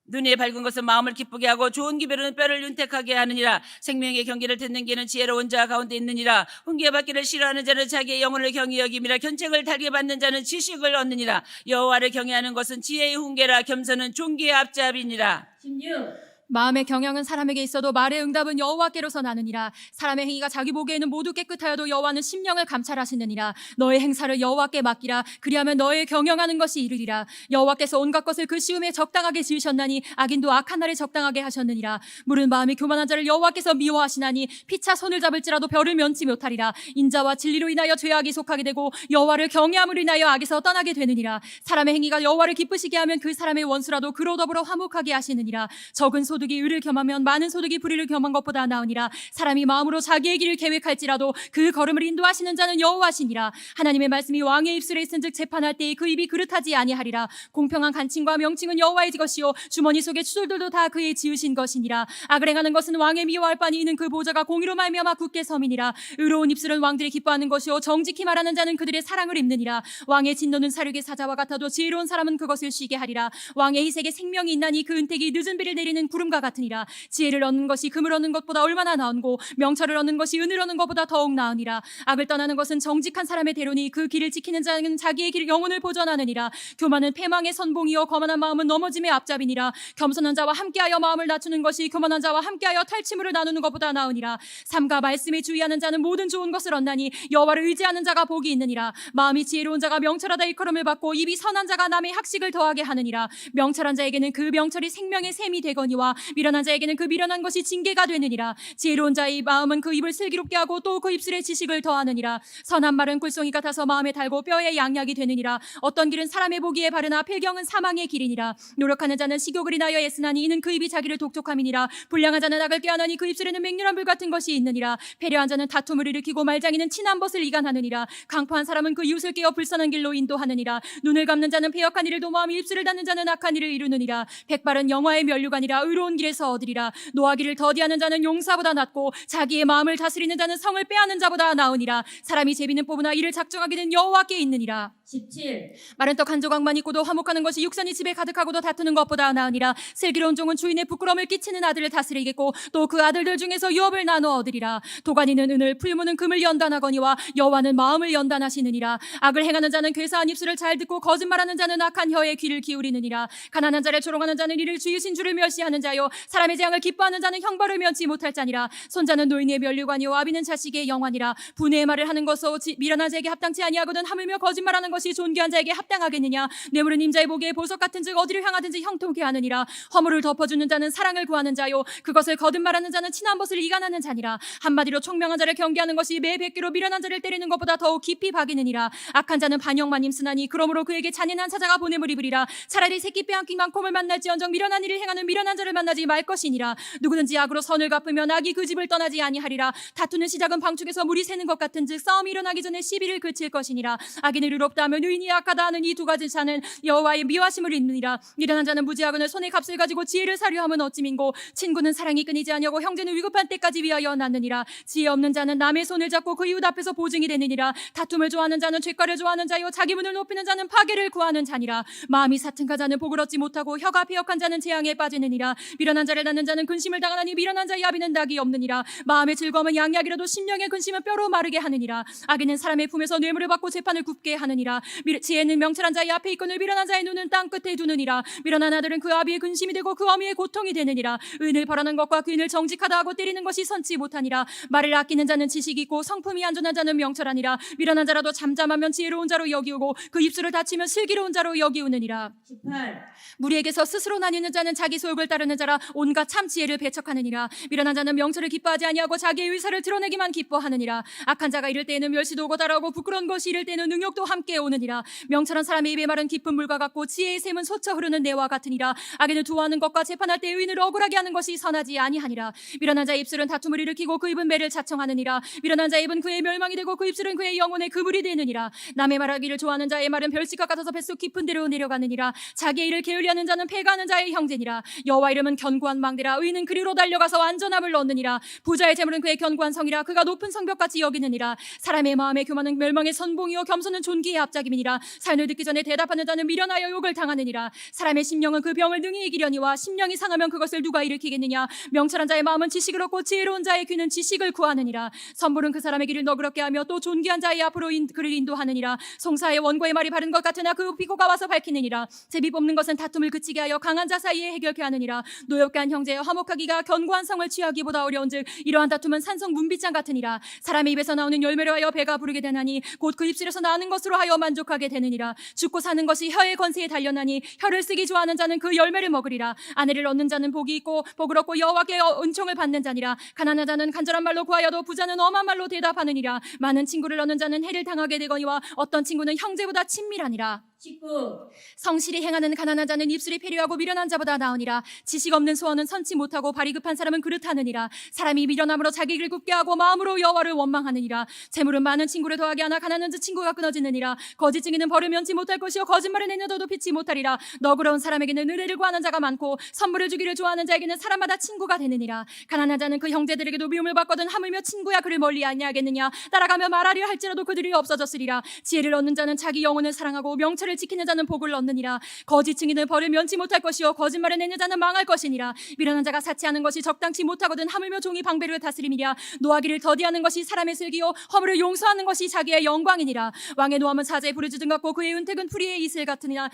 눈에 밝은 것은 마음을 기쁘게 하고 좋은 기별은 뼈를 윤택하게 하느니라. 생명의 경계를 듣는 게는 지혜로운 자 가운데 있느니라. 훈계받기를 싫어하는 자는 자기의 영혼을 경히 여김이라. 견책을 달게 받는 자는 지식을 얻느니라. 여호와를 경외하는 것은 지혜의 훈계라. 겸손은 존귀의 앞잡이니라. 16. 마음의 경영은 사람에게 있어도 말의 응답은 여호와께로서 나느니라. 사람의 행위가 자기 보기에는 모두 깨끗하여도 여호와는 심령을 감찰하시느니라. 너의 행사를 여호와께 맡기라. 그리하면 너의 경영하는 것이 이르리라. 여호와께서 온갖 것을 그 시음에 적당하게 지으셨나니 악인도 악한 날에 적당하게 하셨느니라. 물은 마음이 교만한 자를 여호와께서 미워하시나니 피차 손을 잡을지라도 별을 면치 못하리라. 인자와 진리로 인하여 죄악이 속하게 되고 여호와를 경외함으로 인하여 악에서 떠나게 되느니라. 사람의 행위가 여호와를 기쁘시게 하면 그 사람의 원수라도 그로 더불어 화목하게 하시느니라. 적은 소득이 의를 겸하면 많은 소득이 불의를 겸한 것보다 나으니라. 사람이 마음으로 자기의 길을 계획할지라도 그 걸음을 인도하시는 자는 여호와시니라. 하나님의 말씀이 왕의 입술에 있은즉 재판할 때에 그 입이 그릇하지 아니하리라. 공평한 간칭과 명칭은 여호와의 것이요 주머니 속의 추돌들도 다 그의 지으신 것이니라. 악을 행하는 것은 왕의 미워할 바니 이는 그 보좌가 공의로 말미암아 굳게 섬이니라. 의로운 입술은 왕들이 기뻐하는 것이요 정직히 말하는 자는 그들의 사랑을 입느니라. 왕의 진노는 사륙의 사자와 같아도 지혜로운 사람은 그것을 쉬게 하리라. 왕의 희색에 생명이 있나니 그 은택이 늦은 비를 내리는 구름과 같으니라. 지혜를 얻는 것이 금을 얻는 것보다 얼마나 나은고 명철을 얻는 것이 은을 얻는 것보다 더욱 나으니라. 악을 떠나는 것은 정직한 사람의 대로니 그 길을 지키는 자는 자기의 길 영혼을 보전하느니라. 교만은 패망의 선봉이요 거만한 마음은 넘어짐의 앞잡이니라. 겸손한 자와 함께하여 마음을 낮추는 것이 교만한 자와 함께하여 탈취물을 나누는 것보다 나으니라. 삼가 말씀에 주의하는 자는 모든 좋은 것을 얻나니 여호와를 의지하는 자가 복이 있느니라. 마음이 지혜로운 자가 명철하다 일컬음을 받고 입이 선한 자가 남의 학식을 더하게 하느니라. 명철한 자에게는 그 명철이 생명의 샘이 되거니와 미련한 자에게는 그 미련한 것이 징계가 되느니라. 지혜로운 자의 마음은 그 입을 슬기롭게 하고 또 그 입술에 지식을 더하느니라. 선한 말은 꿀송이 같아서 마음에 달고 뼈에 양약이 되느니라. 어떤 길은 사람의 보기에 바르나 필경은 사망의 길이니라. 노력하는 자는 식욕을 인하여 애쓰나니 이는 그 입이 자기를 독촉함이니라. 불량한 자는 악을 꾀하나니 그 입술에는 맹렬한 불 같은 것이 있느니라. 패려한 자는 다툼을 일으키고 말장이는 친한 벗을 이간하느니라. 강포한 사람은 그 이웃을 깨어 불선한 길로 인도하느니라. 눈을 감는 자는 패역한 일을 도모하며 입술을 닫는 자는 악한 일을 이루느니라. 백발은 영화의 면류관이라 의로운 길에서 얻으리라. 노하기를 더디하는 자는 용사보다 낫고 자기의 마음을 다스리는 자는 성을 빼앗는 자보다 나으니라. 사람이 제비는 뽑으나 이를 작정하게 된 여호와께 있느니라. 17. 마른 떡 한 조각만 있고도 화목하는 것이 육선이 집에 가득하고도 다투는 것보다 나으니라. 슬기로운 종은 주인의 부끄러움을 끼치는 아들을 다스리겠고 또 그 아들들 중에서 유업을 나누어 얻으리라. 도가니는 은을 풀무는 금을 연단하거니와 여호와는 마음을 연단하시느니라. 악을 행하는 자는 괴사한 입술을 잘 듣고 거짓말하는 자는 악한 혀에 귀를 기울이느니라. 가난한 자를 조롱하는 자는 이를 주이신 줄을 멸시하는 자요 자요 사람의 재앙을 기뻐하는 자는 형벌을 면치 못할 자니라. 손자는 노인의 면류관이요 아비는 자식의 영환이라. 분의 말을 하는 것도 미련한 자에게 합당치 아니하거든 하물며 거짓말하는 것이 존귀한 자에게 합당하겠느냐. 뇌물은 임자의 보기에 보석 같은즉 어디를 향하든지 형통케 하느니라. 허물을 덮어주는 자는 사랑을 구하는 자요 그것을 거듭말하는 자는 친한 벗을 이간하는 자니라. 한마디로 총명한 자를 경계하는 것이 매 100개로 미련한 자를 때리는 것보다 더욱 깊이 박이느니라. 악한 자는 반역만 힘쓰나니 그러므로 그에게 잔인한 사자가 보냄을 입으리라. 차라리 새끼 빼앗긴 강폼을 만날지언정 미련한 일을 행하는 미련한 자를 만나지 말 것이니라. 누구든지 악으로 선을 갚으면 악이 그 집을 떠나지 아니하리라. 다투는 시작은 방축에서 물이 새는 것 같은즉 싸움이 일어나기 전에 시비를 그칠 것이니라. 악인을 의롭다 하면 의인이 악하다 하는 이 두 가지 자는 여호와의 미워하심을 입느니라. 미련한 자는 무지하거늘 손에 값을 가지고 지혜를 사려 함은 어찌민고. 친구는 사랑이 끊이지 아니하고 형제는 위급한 때까지 위하여 낳느니라. 지혜 없는 자는 남의 손을 잡고 그 이웃 앞에서 보증이 되느니라. 다툼을 좋아하는 자는 죄가를 좋아하는 자요 자기 문을 높이는 자는 파괴를 구하는 자니라. 마음이 사튼가 자는 복을 얻지 못하고 혀가 패역한 자는 재앙에 빠지느니라. 미련한 자를 낳는 자는 근심을 당하나니 미련한 자의 아비는 낙이 없느니라. 마음의 즐거움은 양약이라도 심령의 근심은 뼈로 마르게 하느니라. 악인은 사람의 품에서 뇌물을 받고 재판을 굽게 하느니라. 지혜는 명철한 자의 앞에 있거늘 미련한 자의 눈은 땅 끝에 두느니라. 미련한 아들은 그 아비의 근심이 되고 그 어미의 고통이 되느니라. 의인을 벌하는 것과 그인을 정직하다 하고 때리는 것이 선치 못하니라. 말을 아끼는 자는 지식이 있고 성품이 안전한 자는 명철하니라. 미련한 자라도 잠잠하면 지혜로운 자로 여기우고 그 입술을 닫히면 슬기로운 자로 여기우느니라. 18. 무리에게서 스스로 나뉘는 자는 자기 소욕을 따르는 자라 온갖 참 지혜를 배척하느니라. 미련한 자는 명철을 기뻐하지 아니하고 자기의 의사를 드러내기만 기뻐하느니라. 악한 자가 이를 때에는 멸시도 오고 따라오고 부끄러운 것이 이를 때에는 능욕도 함께 오느니라. 명철한 사람의 입의 말은 깊은 물과 같고 지혜의 샘은 솟아 흐르는 내와 같으니라. 악인을 두어하는 것과 재판할 때 의인을 억울하게 하는 것이 선하지 아니하니라. 미련한 자의 입술은 다툼을 일으키고 그 입은 매를 자청하느니라. 미련한 자의 입은 그의 멸망이 되고 그 입술은 그의 영혼의 그물이 되느니라. 남의 말하기를 좋아하는 자의 말은 별식과 같아서 뱃속 깊은 데로 내려가느니라. 자기의 일을 게을리하는 자는 패가하는 자의 형제니라. 여호와 이름은 견고한 망대라. 의인은 그리로 달려가서 안전함을 얻느니라. 부자의 재물은 그의 견고한 성이라. 그가 높은 성벽같이 여기느니라. 사람의 마음의 교만은 멸망의 선봉이요 겸손은 존귀의 앞잡임이니라. 사연을 듣기 전에 대답하는 자는 미련하여 욕을 당하느니라. 사람의 심령은 그 병을 능히 이기려니와 심령이 상하면 그것을 누가 일으키겠느냐. 명철한 자의 마음은 지식을 얻고 지혜로운 자의 귀는 지식을 구하느니라. 선불은 그 사람의 길을 너그럽게 하며 또 존귀한 자의 앞으로 그를 인도하느니라. 송사의 원고의 말이 바른 것 같으나 그 비고가 와서 밝히느니라. 제비 뽑는 것은 다툼을 그치게 하여 강한 자 사이에 해결케 하느니라. 노엽게 한 형제여 화목하기가 견고한 성을 취하기보다 어려운즉 이러한 다툼은 산성 문빗장 같으니라. 사람의 입에서 나오는 열매로 하여 배가 부르게 되나니 곧 그 입술에서 나는 것으로 하여 만족하게 되느니라. 죽고 사는 것이 혀의 권세에 달렸나니 혀를 쓰기 좋아하는 자는 그 열매를 먹으리라. 아내를 얻는 자는 복이 있고 복을 얻고 여호와께 은총을 받는 자니라. 가난한 자는 간절한 말로 구하여도 부자는 엄한 말로 대답하느니라. 많은 친구를 얻는 자는 해를 당하게 되거니와 어떤 친구는 형제보다 친밀하니라. 19. 성실히 행하는 가난한 자는 입술이 패류하고 미련한 자보다 나으니라. 지식 없는 소원은 선치 못하고 발이 급한 사람은 그릇하느니라. 사람이 미련함으로 자기 길을 굽게 하고 마음으로 여호와를 원망하느니라. 재물은 많은 친구를 더하게 하나 가난한 자 친구가 끊어지느니라. 거짓 증인은 벌을 면치 못할 것이요 거짓말을 내려도 피치 못하리라. 너그러운 사람에게는 의뢰를 구하는 자가 많고 선물을 주기를 좋아하는 자에게는 사람마다 친구가 되느니라. 가난한 자는 그 형제들에게도 미움을 받거든 하물며 친구야 그를 멀리 아니하겠느냐. 따라가며 말하려 할지라도 그들이 없어졌으리라. 지혜를 얻는 자는 자기 영혼을 사랑하고 명철을 지키는 자는 복을 얻느니라. 거짓 증인은 벌을 면치 못할 것이요 거짓말을 내는 자는 망할 것이니라. 미련한 자가 사치하는 것이 적당치 못하거든 하물며 종이 방배를 다스림이랴. 노하기를 더디하는 것이 사람의 슬기요 허물을 용서하는 것이 자기의 영광이니라. 왕의 노함은 사자의 부르짖음 같고 그의 은택은 풀이의 이슬 같으니라.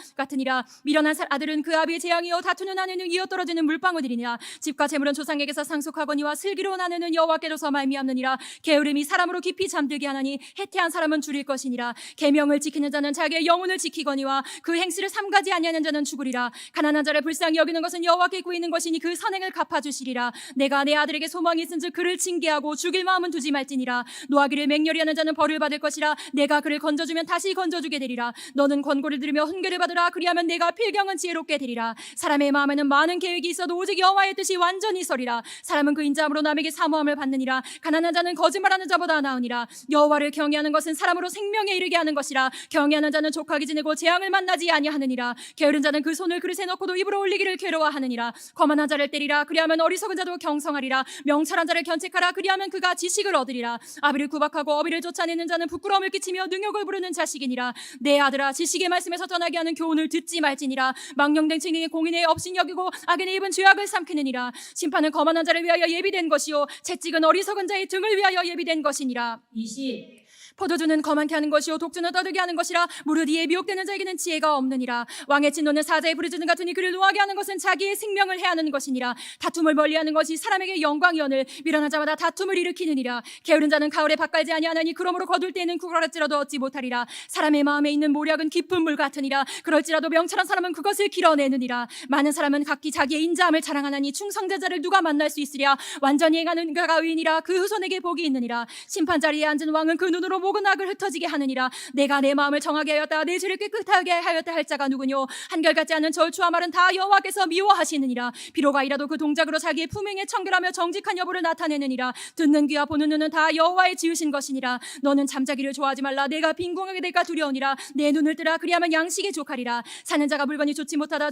미련한 아들은 그 아비의 재앙이요 다투는 아내는 이어 떨어지는 물방울이니라. 집과 재물은 조상에게서 상속하거니와 슬기로운 아내는 여호와께로서 말미암느니라. 게으름이 사람으로 깊이 잠들게 하나니 해태한 사람은 줄일 것이니라. 계명을 지키는 자는 자기의 영혼을 지키거니와 그 행실을 삼가지 아니하는 자는 죽으리라. 가난한 자를 불쌍히 여기는 것은 여호와께 구이는 것이니 그 선행을 갚아주시리라. 내가 내 아들에게 소망이 있은즉 그를 징계하고 죽일 마음은 두지 말지니라. 노하기를 맹렬히 하는 자는 벌을 받을 것이라. 내가 그를 건져주면 다시 건져주게 되리라. 너는 권고를 들으며 훈계를 받으라. 그리하면 내가 필경은 지혜롭게 되리라. 사람의 마음에는 많은 계획이 있어도 오직 여호와의 뜻이 완전히 서리라. 사람은 그 인자함으로 남에게 사모함을 받느니라. 가난한 자는 거짓말하는 자보다 나으니라. 여호와를 경외하는 것은 사람으로 생명에 이르게 하는 것이라. 경외하는 자는 족하게 지내고 재앙을 만나지 아니하느니라. 게으른 자는 그 손을 그릇에 넣고도 입으로 올리기를 괴로워하느니라. 거만한 자를 때리라. 그리하면 어리석은 자도 경성하리라. 명철한 자를 견책하라. 그리하면 그가 지식을 얻으리라. 아비를 구박하고 어비를 쫓아내는 자는 부끄러움을 끼치며 능욕을 부르는 자식이니라. 내 아들아 지식의 말씀에서 떠나게 하는 교훈을 듣지 말지니라. 망령된 증인의 공인의 업신 여기고 악인의 입은 죄악을 삼키느니라. 심판은 거만한 자를 위하여 예비된 것이요 채찍은 어리석은 자의 등을 위하여 예비된 것이니라. 20. 포도주는 거만케 하는 것이요 독주는 떠들게 하는 것이라. 무릇 이에 미혹되는 자에게는 지혜가 없느니라. 왕의 진노는 사자의 부르짖음 같으니 그를 노하게 하는 것은 자기의 생명을 해하는 것이니라. 다툼을 멀리하는 것이 사람에게 영광이오늘 미련한 자마다 다툼을 일으키느니라. 게으른 자는 가을에 밭갈지 아니하나니 그러므로 거둘 때에는 구걸할지라도 얻지 못하리라. 사람의 마음에 있는 모략은 깊은 물 같으니라. 그럴지라도 명철한 사람은 그것을 길어내느니라. 많은 사람은 각기 자기의 인자함을 자랑하나니 충성자자를 누가 만날 수 있으랴. 완전히 행하는 그가 의인이라. 그 후손에게 복이 있느니라. 심판자리에 앉은 왕은 그 눈으로 모든 악을 흩어지게 하느니라. 내가 내 마음을 정하게 하였다. 내 죄를 깨끗하게 하였다 할 자가 누구뇨. 한결같지 않은 절추와 말은 다 여호와께서 미워하시느니라. 비록 아이라도 그 동작으로 자기의 품행에 청결하며 정직한 여부를 나타내느니라. 듣는 귀와 보는 눈은 다 여호와의 지으신 것이니라. 너는 잠자기를 좋아하지 말라. 내가 빈궁하게 될까 두려우니라. 내 눈을 뜨라. 그리하면 양식에 족하리라. 사는 자가 물건이 좋지 못하다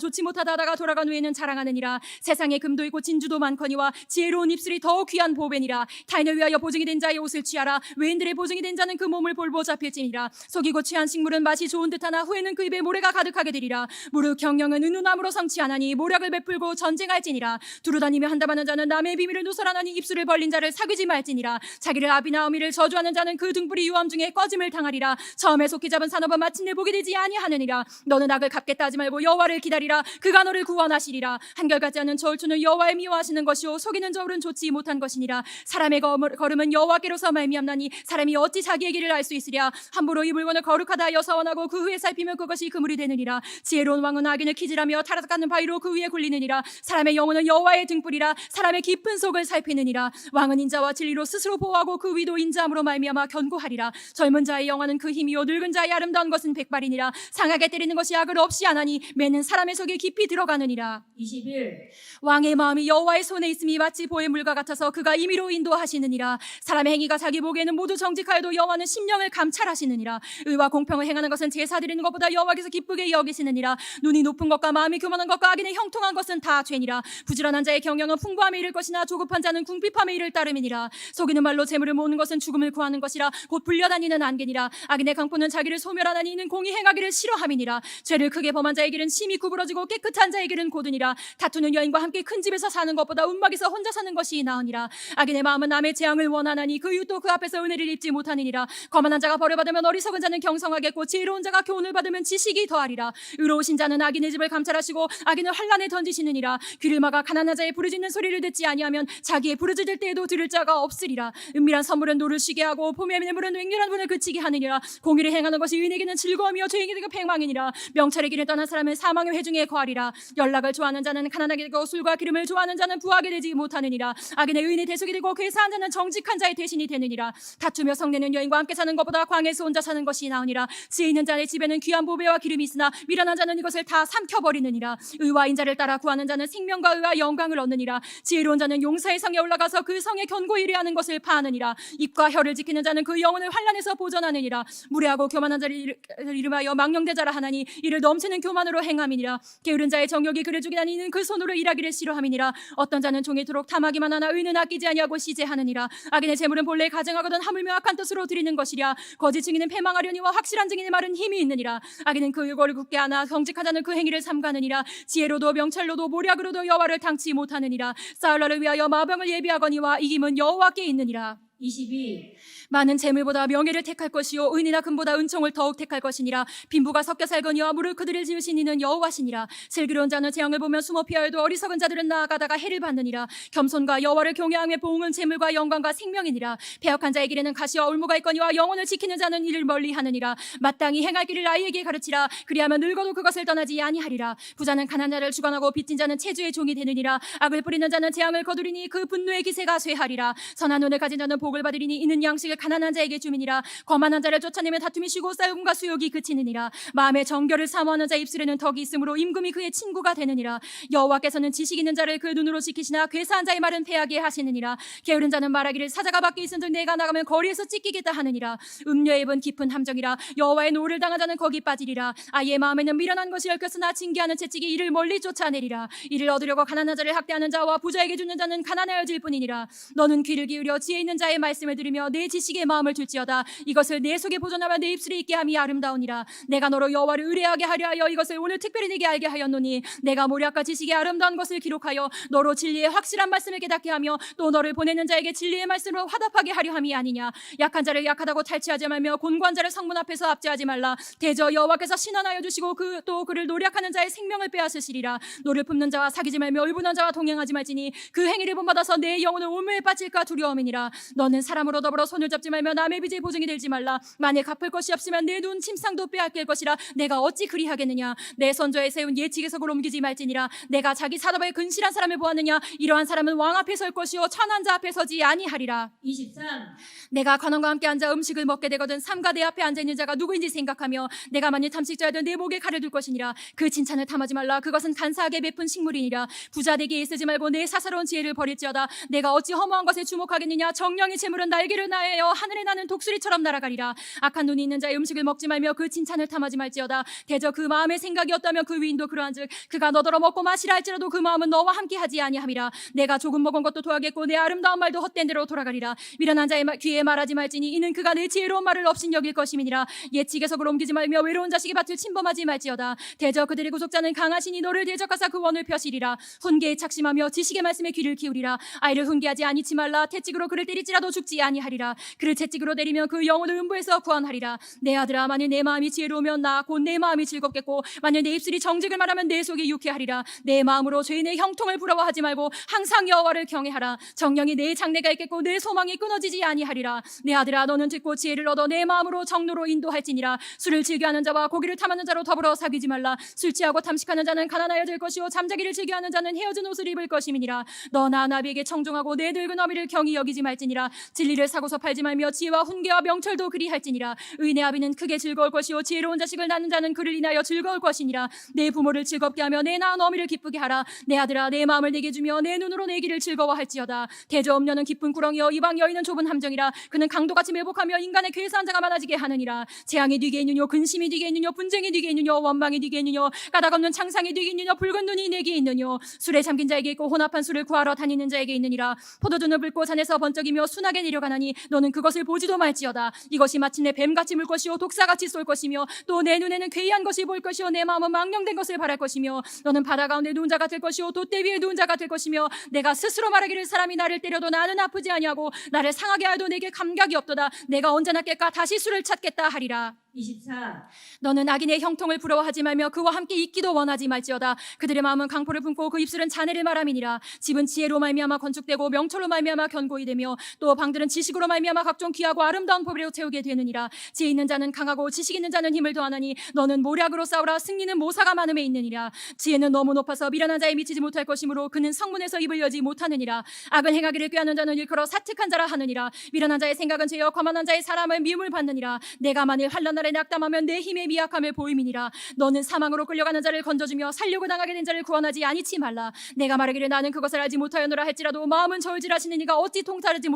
하다가 돌아간 후에는 자랑하느니라. 세상에 금도 있고 진주도 많거니와 지혜로운 입술이 더욱 귀한 보배니라. 타인을 위하여 보증이 된 자의 옷을 취하라. 외인들의 보증이 된 자는 그 몸을 볼보 잡힐지니라. 속이고 취한 식물은 맛이 좋은 듯하나 후에는 그 입에 모래가 가득하게 되리라. 무릇 경영은 은은함으로 성취하나니 모략을 베풀고 전쟁할지니라. 두루다니며 한담하는 자는 남의 비밀을 누설하나니 입술을 벌린 자를 사귀지 말지니라. 자기를 아비나 어미를 저주하는 자는 그 등불이 유황 중에 꺼짐을 당하리라. 처음에 속히 잡은 산업은 마침내 복이 되지 아니하느니라. 너는 악을 갚겠다 하지 말고 여호와를 기다리라. 그가 너를 구원하시리라. 한결같지 않은 저울추는 여호와의 미워하시는 것이요 속이는 저울은 좋지 못한 것이니라. 사람의 걸음은 여호와께로서 말미암나니 사람이 어찌 자기의 길을 알 수 있으랴. 함부로 이 물건을 거룩하다 하여 서원하고 그 후에 살피면 그것이 그물이 되느니라. 지혜로운 왕은 악인을 키질하며 타락하는 바위로 그 위에 굴리느니라. 사람의 영혼은 여호와의 등불이라. 사람의 깊은 속을 살피느니라. 왕은 인자와 진리로 스스로 보호하고 그 위도 인자함으로 말미암아 견고하리라. 젊은 자의 영화는 그 힘이요 늙은 자의 아름다운 것은 백발이니라. 상하게 때리는 것이 악을 없이 하나니 매는 사람의 속에 깊이 들어가느니라. 21. 왕의 마음이 여호와의 손에 있음이 마치 보의 물과 같아서 그가 임의로 인도하시느니라. 사람의 행위가 자기 보기에는 모두 정직하여도 여호와는 심령을 감찰하시느니라. 의와 공평을 행하는 것은 제사 드리는 것보다 여호와께서 기쁘게 여기시느니라. 눈이 높은 것과 마음이 교만한 것과 악인의 형통한 것은 다 죄니라. 부지런한 자의 경영은 풍부함에 이를 것이나 조급한 자는 궁핍함에 이를 따름이니라. 속이는 말로 재물을 모으는 것은 죽음을 구하는 것이라. 곧 불려다니는 안개니라. 악인의 강포는 자기를 소멸하나니 이는 공의 행하기를 싫어함이니라. 죄를 크게 범한 자의 길은 심히 구부러지고 깨끗한 자의 길은 고드니라. 다투는 여인과 함께 큰 집에서 사는 것보다 움막에서 혼자 사는 것이 나으니라. 악인의 마음은 남의 재앙을 원하나니 그 이웃도 그 앞에서 은혜를 입지 못하느니라. 거만한 자가 벌을 받으면 어리석은 자는 경성하겠고 지혜로운 자가 교훈을 받으면 지식이 더하리라. 의로우신 자는 악인의 집을 감찰하시고 악인을 환란에 던지시느니라. 귀를 막아 가난한 자의 부르짖는 소리를 듣지 아니하면 자기의 부르짖을 때에도 들을 자가 없으리라. 은밀한 선물은 노를 쉬게 하고 봄의 뇌물은 맹렬한 분을 그치게 하느니라. 공의를 행하는 것이 의인에게는 즐거움이요 죄인에게는 패망이니라. 명철의 길을 떠난 사람은 사망의 회중에 거하리라. 연락을 좋아하는 자는 가난하게 되고 술과 기름을 좋아하는 자는 부하게 되지 못하느니라. 악인의 의인이 대속이 되고 괴사한 자는 정직한 자의 대신이 되느니라. 다투며 성내는 여인과 함께 사는 것보다 광에서 혼자 사는 것이 나으니라. 지혜 있는 자의 집에는 귀한 보배와 기름이 있으나 미련한 자는 이것을 다 삼켜버리느니라. 의와 인자를 따라 구하는 자는 생명과 의와 영광을 얻느니라. 지혜로운 자는 용사의 성에 올라가서 그 성에 견고히 이르하는 것을 파하느니라. 입과 혀를 지키는 자는 그 영혼을 환란에서 보전하느니라. 무례하고 교만한 자를 이름하여 망령대자라 하나니 이를 넘치는 교만으로 행함이니라. 게으른 자의 정욕이 그를 죽이나니 이는 그 손으로 일하기를 싫어함이니라. 어떤 자는 종이토록 탐하기만 하나 의는 아끼지 아니하고 시제하느니라. 악인의 재물은 본래 가증하거든 하물며 악한 뜻으로 드리는 것이랴. 거짓 증인은 패망하려니와 확실한 증인의 말은 힘이 있느니라. 악인은 그 의거를 굳게 하나 정직한 자는 그 행위를 삼가느니라. 지혜로도 명철로도 모략으로도 여호와를 당치 못하느니라. 싸울 날을 위하여 마병을 예비하거니와 이김은 여호와께 있느니라. 22. 많은 재물보다 명예를 택할 것이요 은이나 금보다 은총을 더욱 택할 것이니라. 빈부가 섞여 살거니와 무릇 그들을 지으신 이는 여호와시니라. 슬기로운 자는 재앙을 보며 숨어 피하여도 어리석은 자들은 나아가다가 해를 받느니라. 겸손과 여호와를 경외하며 보응은 재물과 영광과 생명이니라. 배역한 자의 길에는 가시와 올무가 있거니와 영혼을 지키는 자는 이를 멀리하느니라. 마땅히 행할 길을 아이에게 가르치라. 그리하면 늙어도 그것을 떠나지 아니하리라. 부자는 가난한 자를 주관하고 빚진 자는 체주의 종이 되느니라. 악을 뿌리는 자는 재앙을 거두리니 그 분노의 기세가 쇠하리라. 선한 눈을 가진 자는 복을 받으리니 이는 양식을 가난한 자에게 주민이라. 거만한 자를 쫓아내면 다툼이 쉬고 싸움과 수욕이 그치느니라. 마음의 정결을 사모하는 자 입술에는 덕이 있으므로 임금이 그의 친구가 되느니라. 여호와께서는 지식 있는 자를 그 눈으로 지키시나 괴사한 자의 말은 패하게 하시느니라. 게으른 자는 말하기를 사자가 밖에 있은즉 내가 나가면 거리에서 찢기겠다 하느니라. 음녀의 입은 깊은 함정이라. 여호와의 노를 당한 자는 거기 빠지리라. 아이의 마음에는 미련한 것이 얽혔으나 징계하는 채찍이 이를 멀리 쫓아내리라. 이를 얻으려고 가난한 자를 학대하는 자와 부자에게 주는 자는 가난하여질 뿐이니라. 너는 귀를 기울여 지혜 있는 자의 자의 말씀을 들으며 내 지식에 마음을 둘지어다. 이것을 내 속에 보존하며 내 입술에 있게 함이 아름다우니라. 내가 너로 여호와를 의뢰하게 하려 하여 이것을 오늘 특별히 내게 알게 하였노니 내가 모략과 지식의 아름다운 것을 기록하여 너로 진리의 확실한 말씀을 깨닫게 하며 또 너를 보내는 자에게 진리의 말씀으로 화답하게 하려 함이 아니냐. 약한 자를 약하다고 탈취하지 말며 곤고한 자를 성문 앞에서 압제하지 말라. 대저 여호와께서 신원하여 주시고 또 그를 노력하는 자의 생명을 빼앗으시리라. 노를 품는 자와 사귀지 말며 의분한 자와 동행하지 말지니 그 행위를 본받아서 내 영혼은 온무에 빠질까 두려움이니라. 너는 사람으로 더불어 손을 잡지 말며 남의 빚에 보증이 되지 말라. 만일 갚을 것이 없으면 내 눈 침상도 빼앗길 것이라. 내가 어찌 그리하겠느냐. 내 선조에 세운 예치계석을 옮기지 말지니라. 내가 자기 사업에 근실한 사람을 보았느냐. 이러한 사람은 왕 앞에 설 것이요 천한 자 앞에 서지 아니하리라. 23. 내가 관원과 함께 앉아 음식을 먹게 되거든 삼가 내 앞에 앉아 있는 자가 누구인지 생각하며 내가 만일 탐식자여든 내 목에 칼을 둘 것이니라. 그 칭찬을 탐하지 말라. 그것은 간사하게 베푼 식물이니라. 부자 되기에 쓰지 말고 내 사사로운 지혜를 버릴지어다. 내가 어찌 허무한 것에 주목하겠느냐. 정령의 재물은 날개를 나하여 하늘에 나는 독수리처럼 날아가리라. 악한 눈이 있는 자의 음식을 먹지 말며 그 칭찬을 탐하지 말지어다. 대저 그 마음의 생각이 없다면 그 위인도 그러한즉 그가 너더러 먹고 마시라 할지라도 그 마음은 너와 함께하지 아니함이라. 내가 조금 먹은 것도 토하겠고 내 아름다운 말도 헛된 대로 돌아가리라. 미련한 자의 귀에 말하지 말지니 이는 그가 내 지혜로운 말을 업신여길 것임이니라. 예치계석을 옮기지 말며 외로운 자식의 밭을 침범하지 말지어다. 대저 그들의 구속자는 강하시니 너를 대적하사 그 원을 펴시리라. 훈계에 착심하며 지식의 말씀에 귀를 기울이라. 아이를 훈계하지 아니치 말라. 채찍으로 그를 때릴지라도 죽지 아니하리라. 그를 채찍으로 때리면 그 영혼을 음부에서 구원하리라. 내 아들아 만일 내 마음이 지혜로우면 나 곧 내 마음이 즐겁겠고 만일 내 입술이 정직을 말하면 내 속이 유쾌하리라. 내 마음으로 죄인의 형통을 부러워하지 말고 항상 여호와를 경외하라. 정령이 내 장래가 있겠고 내 소망이 끊어지지 아니하리라. 내 아들아 너는 듣고 지혜를 얻어 내 마음으로 정로로 인도할지니라. 술을 즐겨하는 자와 고기를 탐하는 자로 더불어 사귀지 말라. 술 취하고 탐식하는 자는 가난하여질 것이요 잠자기를 즐겨하는 자는 헤어진 옷을 입을 것임이니라. 너나 나비에게 청종하고 내 늙은 어미를 경히 여기지 말지니라. 진리를 사고서 팔지 말며 지혜와 훈계와 명철도 그리할지니라. 의인의 아비는 크게 즐거울 것이요 지혜로운 자식을 낳는 자는 그를 인하여 즐거울 것이니라. 내 부모를 즐겁게 하며 내 낳은 어미를 기쁘게 하라. 내 아들아 내 마음을 내게 주며 내 눈으로 내 길을 즐거워할지어다. 대저 음녀는 깊은 구렁이여 이방 여인은 좁은 함정이라. 그는 강도같이 매복하며 인간의 괴사한 자가 많아지게 하느니라. 재앙이 뒤게 있느뇨 근심이 뒤게 있느뇨 분쟁이 뒤게 있느뇨 원망이 뒤게 있느뇨 까닭없는 창상이 뒤게 있느뇨 붉은 눈이 내게 있느뇨. 술에 잠긴 자에게 있고 혼합한 술을 구하러 다니는 자에게 있느니라. 포도주는 붉고 산에서 번쩍이며 순하게 내려가나니 너는 그것을 보지도 말지어다. 이것이 마침내 뱀같이 물 것이요 독사같이 쏠 것이며 또 내 눈에는 괴이한 것이 보일 것이요 내 마음은 망령된 것을 바랄 것이며 너는 바다 가운데 누운 자 같을 것이요 돛대 위에 누운 자 같을 것이며 내가 스스로 말하기를 사람이 나를 때려도 나는 아프지 아니하고 나를 상하게 하여도 내게 감각이 없도다. 내가 언제나 깰까 다시 술을 찾겠다 하리라. 24. 너는 악인의 형통을 부러워하지 말며 그와 함께 있기도 원하지 말지어다. 그들의 마음은 강포를 품고 그 입술은 잔해를 말함이니라. 집은 지혜로 말미암아 건축되고 명철로 말미암아 견고히 되며 또 방들은 지식으로 말미암아 각종 귀하고 아름다운 법으로 채우게 되느니라. 지혜 있는 자는 강하고 지식 있는 자는 힘을 더하나니 너는 모략으로 싸우라. 승리는 모사가 많음에 있느니라. 지혜는 너무 높아서 미련한 자에 미치지 못할 것이므로 그는 성문에서 입을 여지 못하느니라. 악을 행하기를 꾀하는 자는 일컬어 사특한 자라 하느니라. 미련한 자의 생각은 죄여 거만한 자의 사람을 미움을 받느니라. 내가 만일 환난 날에 낙담하면 내 힘의 미약함을 보임이니라. 너는 사망으로 끌려가는 자를 건져주며 살려고 당하게 된 자를 구원하지 아니치 말라. 내가 말하기를 나는 그것을 알지 못하였노라 할지라도 마음은 저울질하시는 이가 어찌 통달하지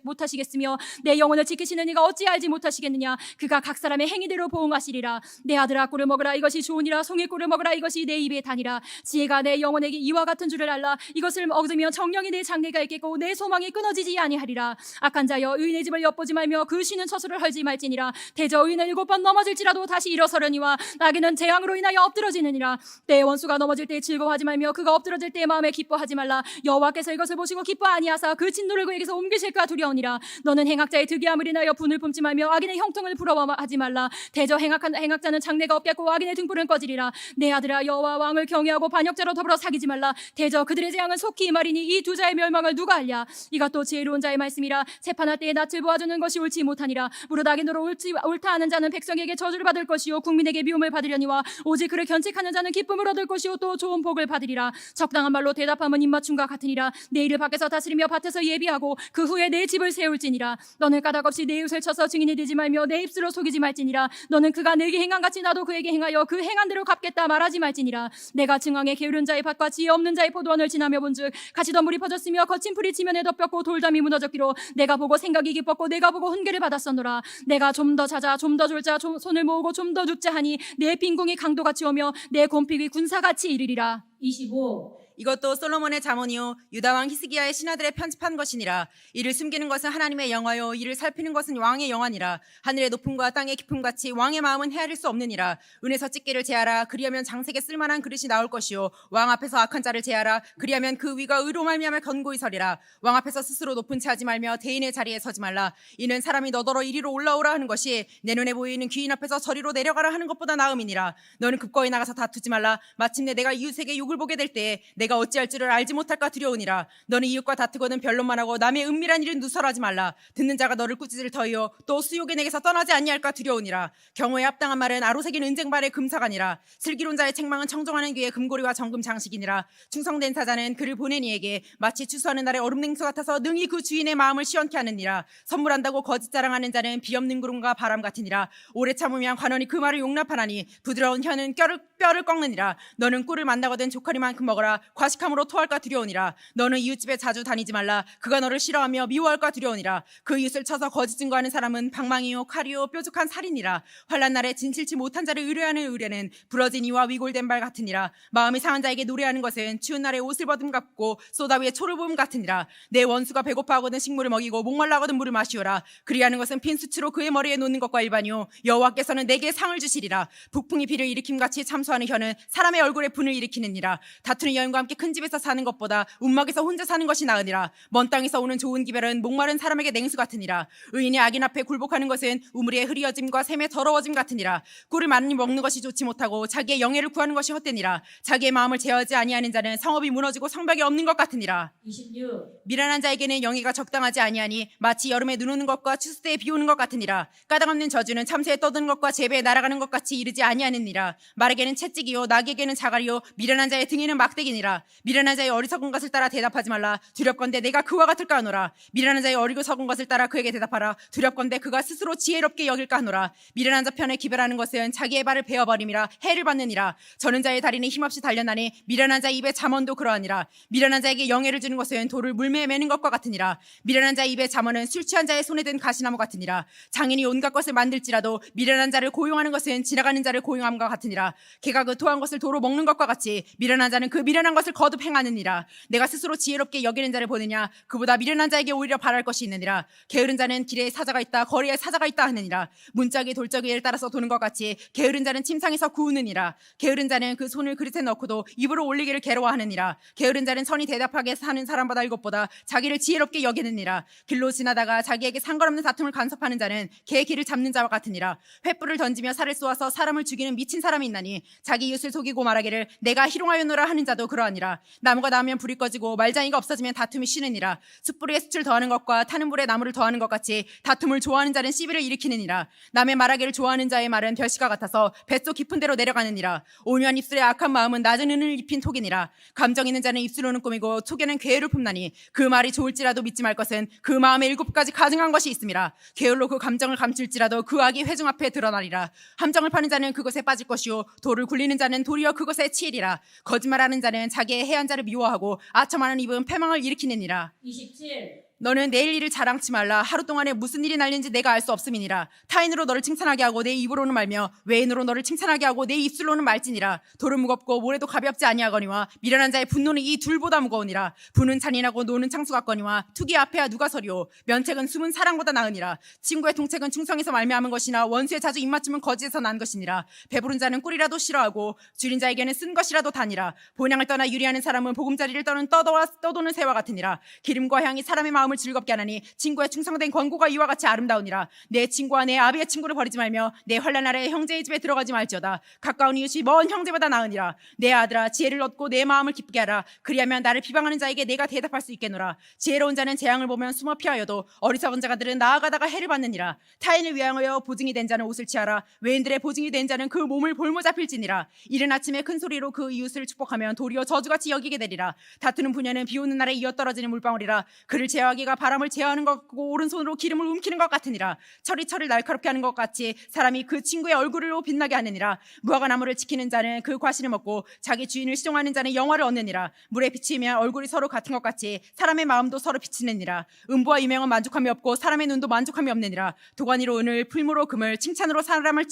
못하시겠으며 내 영혼을 지키시는 이가 어찌 알지 못하시겠느냐. 그가 각 사람의 행위대로 보응하시리라. 내 아들아 꿀을 먹으라 이것이 좋으니라. 송이꿀을 먹으라 이것이 내 입에 다니라. 지혜가 내 영혼에게 이와 같은 줄을 알라. 이것을 얻으며 정령이 내 장래가 있겠고 내 소망이 끊어지지 아니하리라. 악한 자여 의인의 집을 엿보지 말며 그 쉬는 처소를 헐지 말지니라. 대저 의인은 7번 넘어질지라도 다시 일어서려니와 나귀는 재앙으로 인하여 엎드러지느니라. 내 원수가 넘어질 때 즐거워하지 말며 그가 엎드러질 때 마음에 기뻐하지 말라. 여호와께서 이것을 보시고 기뻐 아니하사 그 진노를 그에게서 옮기실까 두려우니라. 너는 행악자의 득이함을 인하여 분을 품지 말며 악인의 형통을 부러워하지 말라. 대저 행악자는 장래가 없겠고 악인의 등불은 꺼지리라. 내 아들아 여호와 왕을 경외하고 반역자로 더불어 사귀지 말라. 대저 그들의 재앙은 속히 임하리니 이 두 자의 멸망을 누가 알랴. 이것도 지혜로운 자의 말씀이라. 재판할 때에 낯을 보아주는 것이 옳지 못하니라. 무릇 악인으로 옳다 하는 자는 백성에게 저주를 받을 것이요 국민에게 미움을 받으려니와 오직 그를 견책하는 자는 기쁨을 얻을 것이요 또 좋은 복을 받으리라. 적당한 말로 대답하면 입맞춤과 같으니라. 내 일을 밖에서 다스리며 밭에서 예비하고 그 후에 내 집을 세울지니라. 너는 까닭없이 내 이웃을 쳐서 증인이 되지 말며 내 입술로 속이지 말지니라. 너는 그가 내게 행한 같이 나도 그에게 행하여 그 행한 대로 갚겠다 말하지 말지니라. 내가 증왕에 게으른 자의 밭과 지혜 없는 자의 포도원을 지나며 본즉 가시덤불이 퍼졌으며 거친 풀이 지면에 덮였고 돌담이 무너졌기로 내가 보고 생각이 기뻤고 내가 보고 훈계를 받았었노라. 내가 좀 더 자자 좀 더 졸자 손을 모으고 좀 더 눕자 하니 내 빈궁이 강도같이 오며 내 곰픽이 군사같이 이르리라. 25. 이것도 솔로몬의 잠언이요 유다 왕 히스기야의 신하들의 편집한 것이니라. 이를 숨기는 것은 하나님의 영화요 이를 살피는 것은 왕의 영화니라. 하늘의 높음과 땅의 깊음 같이 왕의 마음은 헤아릴 수 없느니라. 은에서 집게를 제하라. 그리하면 장색에 쓸만한 그릇이 나올 것이요 왕 앞에서 악한 자를 제하라. 그리하면 그 위가 의로 말미암아 견고히 서리라. 왕 앞에서 스스로 높은 채 하지 말며 대인의 자리에 서지 말라. 이는 사람이 너더러 이리로 올라오라 하는 것이 내 눈에 보이는 귀인 앞에서 저리로 내려가라 하는 것보다 나음이니라. 너는 급거이 나가서 다투지 말라. 마침내 내가 이웃에게 욕을 보게 될 때에 내가 어찌할 줄을 알지 못할까 두려우니라. 너는 이웃과 다투거든 변론만 하고 남의 은밀한 일은 누설하지 말라. 듣는 자가 너를 꾸짖을 터이요 또 수욕의 내게서 떠나지 아니할까 두려우니라. 경호에 합당한 말은 아로새긴 은쟁발의 금사가니라. 슬기로운 자의 책망은 청정하는 귀의 금고리와 정금 장식이니라. 충성된 사자는 그를 보낸 이에게 마치 추수하는 날의 얼음 냉수 같아서 능히 그 주인의 마음을 시원케 하느니라. 선물한다고 거짓 자랑하는 자는 비없는 구름과 바람 같으니라. 오래 참으면 관원이 그 말을 용납하나니 부드러운 혀는 뼈를 꺾느니라. 너는 꿀을 만나거든 조카리만큼 먹어라. 과식함으로 토할까 두려우니라. 너는 이웃집에 자주 다니지 말라. 그가 너를 싫어하며 미워할까 두려우니라. 그 이웃을 쳐서 거짓 증거하는 사람은 방망이요 칼이요 뾰족한 살이니라. 환난 날에 진실치 못한 자를 의뢰하는 의뢰는 부러진 이와 위골된 발 같으니라. 마음이 상한 자에게 노래하는 것은 추운 날에 옷을 벗음 같고 쏘다 위에 초를 부음 같으니라. 내 원수가 배고파하거든 식물을 먹이고 목말라하거든 물을 마시오라. 그리하는 것은 빈 수치로 그의 머리에 놓는 것과 일반이요 여호와께서는 내게 상을 주시리라. 북풍이 비를 일으킴같이 참소하는 혀는 사람의 얼굴에 분을 일으키느니라. 다투는 여인과 함께 큰 집에서 사는 것보다 움막에서 혼자 사는 것이 나으니라. 먼 땅에서 오는 좋은 기별은 목마른 사람에게 냉수 같으니라. 의인이 악인 앞에 굴복하는 것은 우물의 흐리어짐과 샘의 더러워짐 같으니라. 꿀을 많이 먹는 것이 좋지 못하고 자기의 영예를 구하는 것이 헛되니라. 자기의 마음을 제어하지 아니하는 자는 성읍이 무너지고 성벽이 없는 것 같으니라. 26. 미련한 자에게는 영예가 적당하지 아니하니 마치 여름에 눈 오는 것과 추수 때에 비 오는 것 같으니라. 까닭없는 저주는 참새에 떠드는 것과 재배에 날아가는 것 같이 이르지 아니하느니라. 말에게는 채찍이요 낙에게는 자갈이요 미련한 자의 등에는 막대기니라. 미련한 자의 어리석은 것을 따라 대답하지 말라. 두렵건대 내가 그와 같을까 하노라. 미련한 자의 어리석은 것을 따라 그에게 대답하라. 두렵건대 그가 스스로 지혜롭게 여길까 하노라. 미련한 자 편에 기별하는 것은 자기의 발을 베어버림이라 해를 받느니라. 저는 자의 다리는 힘없이 달려나니 미련한 자의 입에 잠언도 그러하니라. 미련한 자에게 영예를 주는 것은 돌을 물매에 매는 것과 같으니라. 미련한 자의 입에 잠언은 술 취한 자의 손에 든 가시나무 같으니라. 장인이 온갖 것을 만들지라도 미련한 자를 고용하는 것은 지나가는 자를 고용함과 같으니라. 개가 그 토한 것을 도로 먹는 것과 같이 미련한 자는 그 미련한 것을 거듭 행하느니라. 내가 스스로 지혜롭게 여기는 자를 보느냐. 그보다 미련한 자에게 오히려 바랄 것이 있느니라. 게으른 자는 길에 사자가 있다 거리에 사자가 있다 하느니라. 문짝이 돌적 위를 따라서 도는 것 같이 게으른 자는 침상에서 구우느니라. 게으른 자는 그 손을 그릇에 넣고도 입으로 올리기를 괴로워하느니라. 게으른 자는 선이 대답하게 사는 사람보다 이것보다 자기를 지혜롭게 여기느니라. 길로 지나다가 자기에게 상관없는 다툼을 간섭하는 자는 개 길을 잡는 자와 같으니라. 횃불을 던지며 살을 쏘아서 사람을 죽이는 미친 사람이 있나니 자기 이웃을 속이고 말하기를 내가 희롱하였노라 하는 자도 그러하니라. 나무가 나오면 불이 꺼지고 말장이가 없어지면 다툼이 쉬느니라. 숯불에 숯을 더하는 것과 타는 불에 나무를 더하는 것 같이 다툼을 좋아하는 자는 시비를 일으키느니라. 남의 말하기를 좋아하는 자의 말은 별시가 같아서 뱃속 깊은 데로 내려가느니라. 온유한 입술의 악한 마음은 낮은 은을 입힌 톡이니라. 감정 있는 자는 입술로는 꾸미고 촉에는 괴를 품나니 그 말이 좋을지라도 믿지 말 것은 그 마음에 7가지 가증한 것이 있음이라. 게을로 그 감정을 감출지라도 그 악이 회중 앞에 드러나리라. 함정을 파는 자는 그것에 빠질 것이요 돌을 굴리는 자는 도리어 그것에 치이리라. 거짓말하는 자는 자기의 해한 자를 미워하고 아첨하는 입은 패망을 일으키느니라. 27. 너는 내일 일을 자랑치 말라. 하루 동안에 무슨 일이 날는지 내가 알 수 없음이니라. 타인으로 너를 칭찬하게 하고 내 입으로는 말며 외인으로 너를 칭찬하게 하고 내 입술로는 말지니라. 돌은 무겁고 모래도 가볍지 아니하거니와 미련한 자의 분노는 이 둘보다 무거우니라. 분은 잔인하고 노는 창수 같거니와 투기 앞에야 누가 서리오. 면책은 숨은 사랑보다 나으니라. 친구의 통책은 충성에서 말미암은 것이나 원수의 자주 입맞춤은 거짓에서 난 것이니라. 배부른 자는 꿀이라도 싫어하고 줄인 자에게는 쓴 것이라도 다니라. 본향을 떠나 유리하는 사람은 보금자리를 떠는 떠도는 새와 같으니라. 기름과 향이 사람의 마음을 즐겁게 하나니 친구의 충성된 권고가 이와 같이 아름다우니라. 내 친구와 내 아비의 친구를 버리지 말며 내 환난 날에 형제의 집에 들어가지 말지어다. 가까운 이웃이 먼 형제보다 나으니라. 내 아들아 지혜를 얻고 내 마음을 기쁘게 하라. 그리하면 나를 비방하는 자에게 내가 대답할 수 있겠노라. 지혜로운 자는 재앙을 보면 숨어 피하여도 어리석은 자가들은 나아가다가 해를 받느니라. 타인을 위하여 보증이 된 자는 옷을 취하라. 외인들의 보증이 된 자는 그 몸을 볼모 잡힐지니라. 이른 아침에 큰 소리로 그 이웃을 축복하면 도리어 저주같이 여기게 되리라. 다투는 분야는 비 오는 날에 이어 떨어지는 물방울이라. 그를 제어하기 자기가 바람을 제어하는 것 같고 오른손으로 기름을 움키는 것 같으니라. 철이 날카롭게 하는 것 같이 사람이 그 친구의 얼굴로 빛나게 하느니라. 무화과 나무를 지키는 자는 그 과실을 먹고 자기 주인을 시종하는 자는 영화를 얻느니라. 물에 비치면 얼굴이 서로 같은 것 같이 사람의 마음도 서로 비치느니라. 음부와 유명은 만족함이 없고 사람의 눈도 만족함이 없느니라. 도가니로 은을 풀무로 금을 칭찬으로 사람을